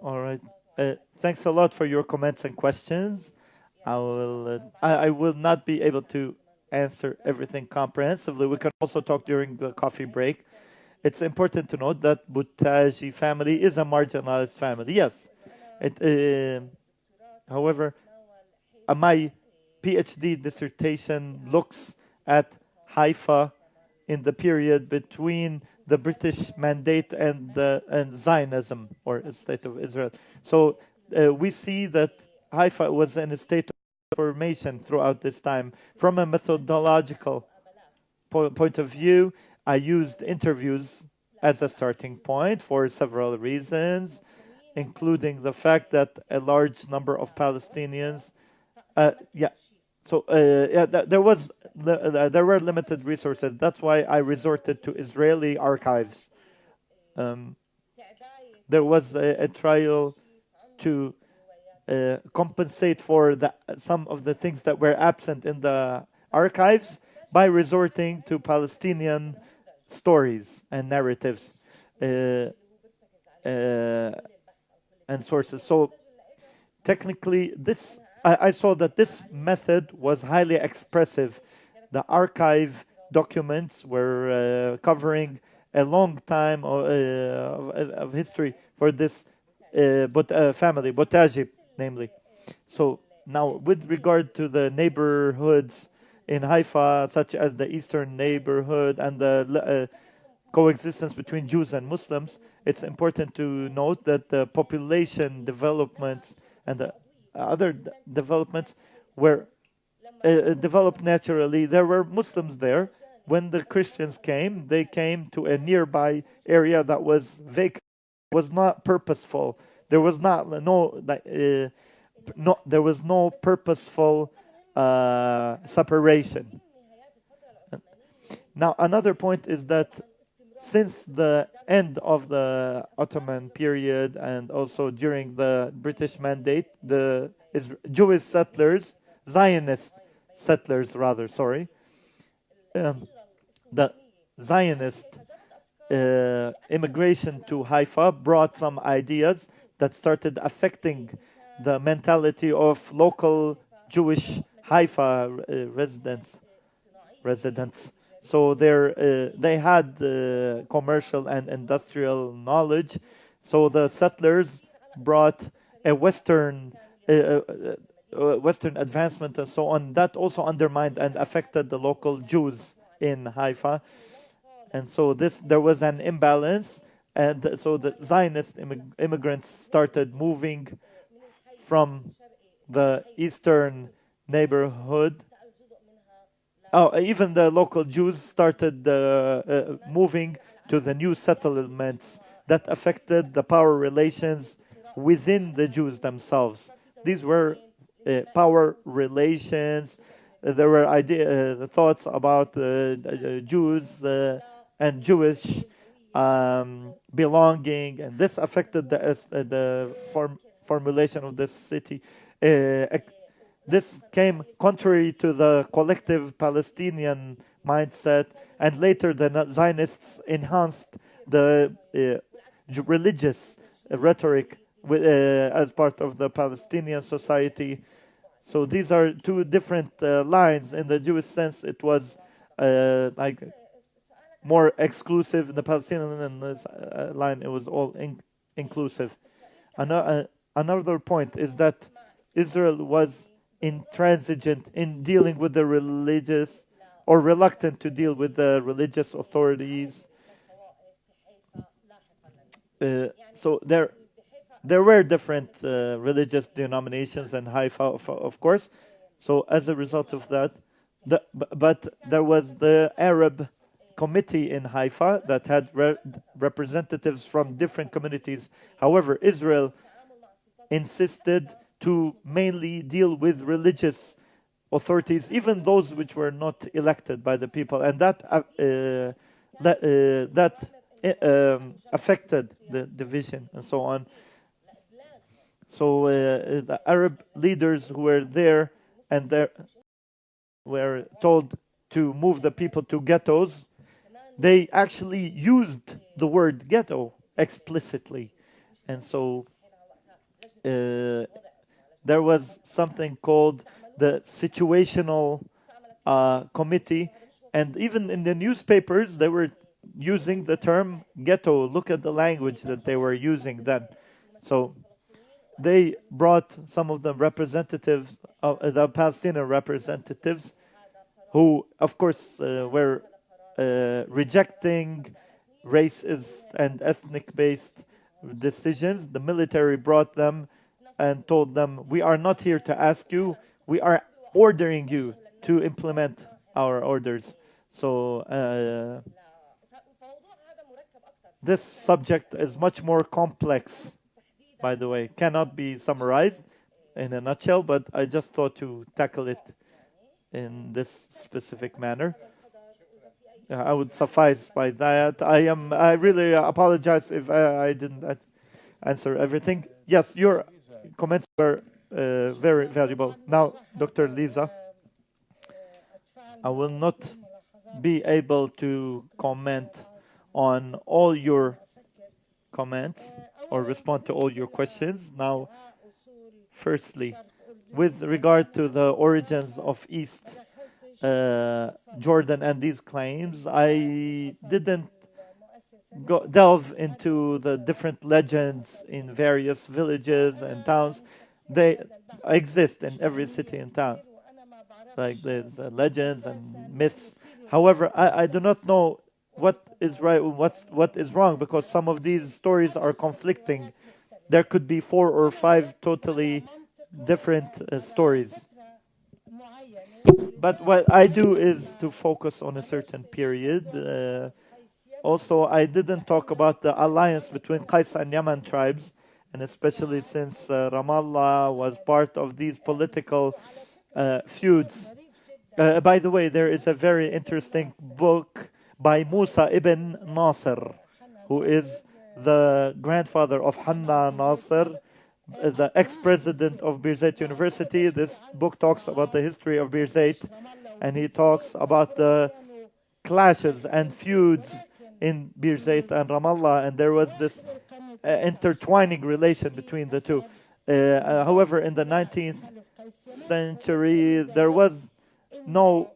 All right. Thanks a lot for your comments and questions. I will not be able to answer everything comprehensively. We can also talk during the coffee break. It's important to note that Buttaji family is a marginalized family. Yes. However, my PhD dissertation looks at Haifa in the period between the British Mandate and Zionism, or State of Israel. So we see that Haifa was in a state of formation throughout this time. From a methodological point of view, I used interviews as a starting point for several reasons, including the fact that a large number of Palestinians there were limited resources. That's why I resorted to Israeli archives. There was a trial to compensate for some of the things that were absent in the archives by resorting to Palestinian stories and narratives and sources. So technically, I saw that this method was highly expressive. The archive documents were covering a long time of history for this family, Botaji, namely. So now, with regard to the neighborhoods in Haifa, such as the eastern neighborhood and the coexistence between Jews and Muslims, it's important to note that the population developments and the other developments were developed naturally. There were Muslims there. When the Christians came, they came to a nearby area that was vacant, was not purposeful. There was there was no purposeful separation. Now, another point is that since the end of the Ottoman period and also during the British Mandate, the Jewish settlers, Zionist settlers rather, the Zionist immigration to Haifa brought some ideas that started affecting the mentality of local Jewish Haifa residents. So they had commercial and industrial knowledge. So the settlers brought a Western advancement and so on. That also undermined and affected the local Jews in Haifa. And so there was an imbalance, and so the Zionist immigrants started moving from the eastern neighborhood. Oh, even the local Jews started moving to the new settlements that affected the power relations within the Jews themselves. These were power relations. There were thoughts about Jews and Jewish belonging, and this affected the formulation of this city. This came contrary to the collective Palestinian mindset, and later the Zionists enhanced the religious rhetoric as part of the Palestinian society. So these are two different lines. In the Jewish sense, it was like more exclusive. In the Palestinian line, it was all inclusive. Another point is that Israel was intransigent in dealing with the religious, or reluctant to deal with the religious authorities. So there were different religious denominations in Haifa, of course. So as a result of that, but there was the Arab committee in Haifa that had representatives from different communities. However, Israel insisted to mainly deal with religious authorities, even those which were not elected by the people, and that affected the division and so on. So the Arab leaders who were there and were told to move the people to ghettos. They actually used the word ghetto explicitly, and so there was something called the situational committee, and even in the newspapers they were using the term ghetto. Look at the language that they were using then. So they brought some of the representatives, the Palestinian representatives, who of course were rejecting racist and ethnic-based decisions. The military brought them and told them, we are not here to ask you, we are ordering you to implement our orders. So this subject is much more complex, by the way, cannot be summarized in a nutshell, but I just thought to tackle it in this specific manner. I would suffice by that. I really apologize if I didn't answer everything. Yes, your comments were very valuable. Now, Dr. Lisa, I will not be able to comment on all your comments or respond to all your questions. Now, firstly, with regard to the origins of East Jordan and these claims, I didn't delve into the different legends in various villages and towns. They exist in every city and town. Like there's legends and myths. However, I do not know what is right and what is wrong, because some of these stories are conflicting. There could be 4 or 5 totally different stories. But what I do is to focus on a certain period. Also, I didn't talk about the alliance between Qais and Yaman tribes, and especially since Ramallah was part of these political feuds. By the way, there is a very interesting book by Musa ibn Nasr, who is the grandfather of Hanna Nasr, the ex-president of Birzeit University. This book talks about the history of Birzeit, and he talks about the clashes and feuds in Birzeit and Ramallah, and there was this intertwining relation between the two. However, in the 19th century, there was no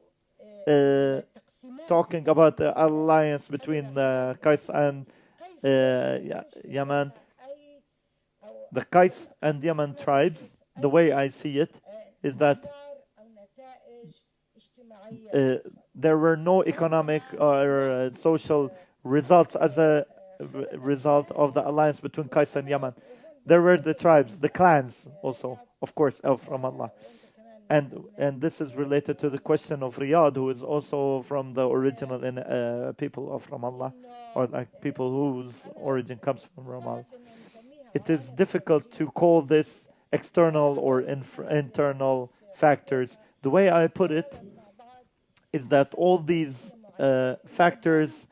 talking about the alliance between Qais and Yemen. The Qais and Yemen tribes, the way I see it, is that there were no economic or social results as a result of the alliance between Qais and Yemen. There were the tribes, the clans also, of course, of Ramallah. And this is related to the question of Riyadh, who is also from the original people of Ramallah, or like people whose origin comes from Ramallah. It is difficult to call this external or internal factors. The way I put it is that all these factors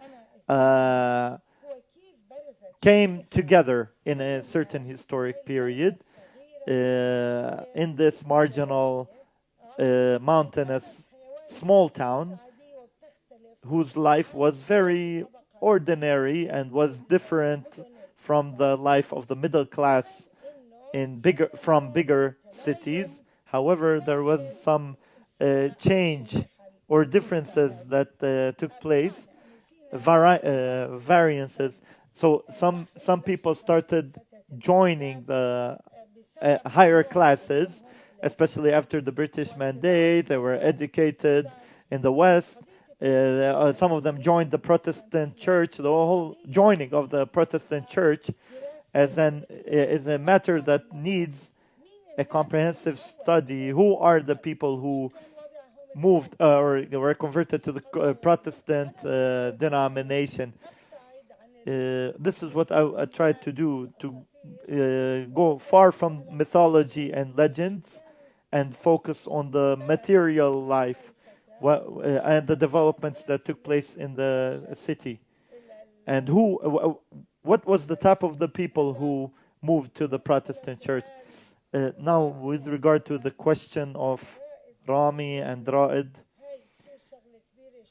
came together in a certain historic period in this marginal mountainous small town whose life was very ordinary and was different from the life of the middle class from bigger cities. However, there was some change or differences that took place, variances. So some people started joining the higher classes, especially after the British Mandate. They were educated in the West. Some of them joined the Protestant Church. The whole joining of the Protestant Church is a matter that needs a comprehensive study. Who are the people who moved or were converted to the Protestant denomination? This is what I tried to do, to go far from mythology and legends and focus on the material life and the developments that took place in the city. And what was the type of the people who moved to the Protestant church? Now, with regard to the question of Rami and Ra'id,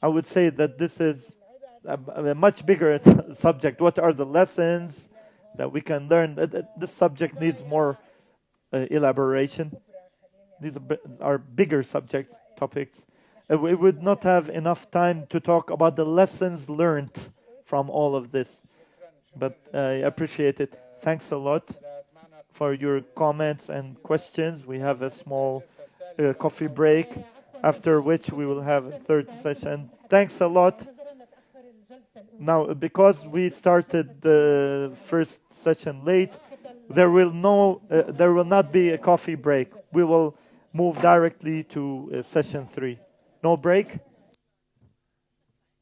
I would say that this is a much bigger subject. What are the lessons that we can learn? This subject needs more elaboration. These are bigger topics. We would not have enough time to talk about the lessons learned from all of this. But I appreciate it. Thanks a lot for your comments and questions. We have a small coffee break, after which we will have a third session. Thanks a lot. Now, because we started the first session late, there will not be a coffee break. We will move directly to session 3. No break?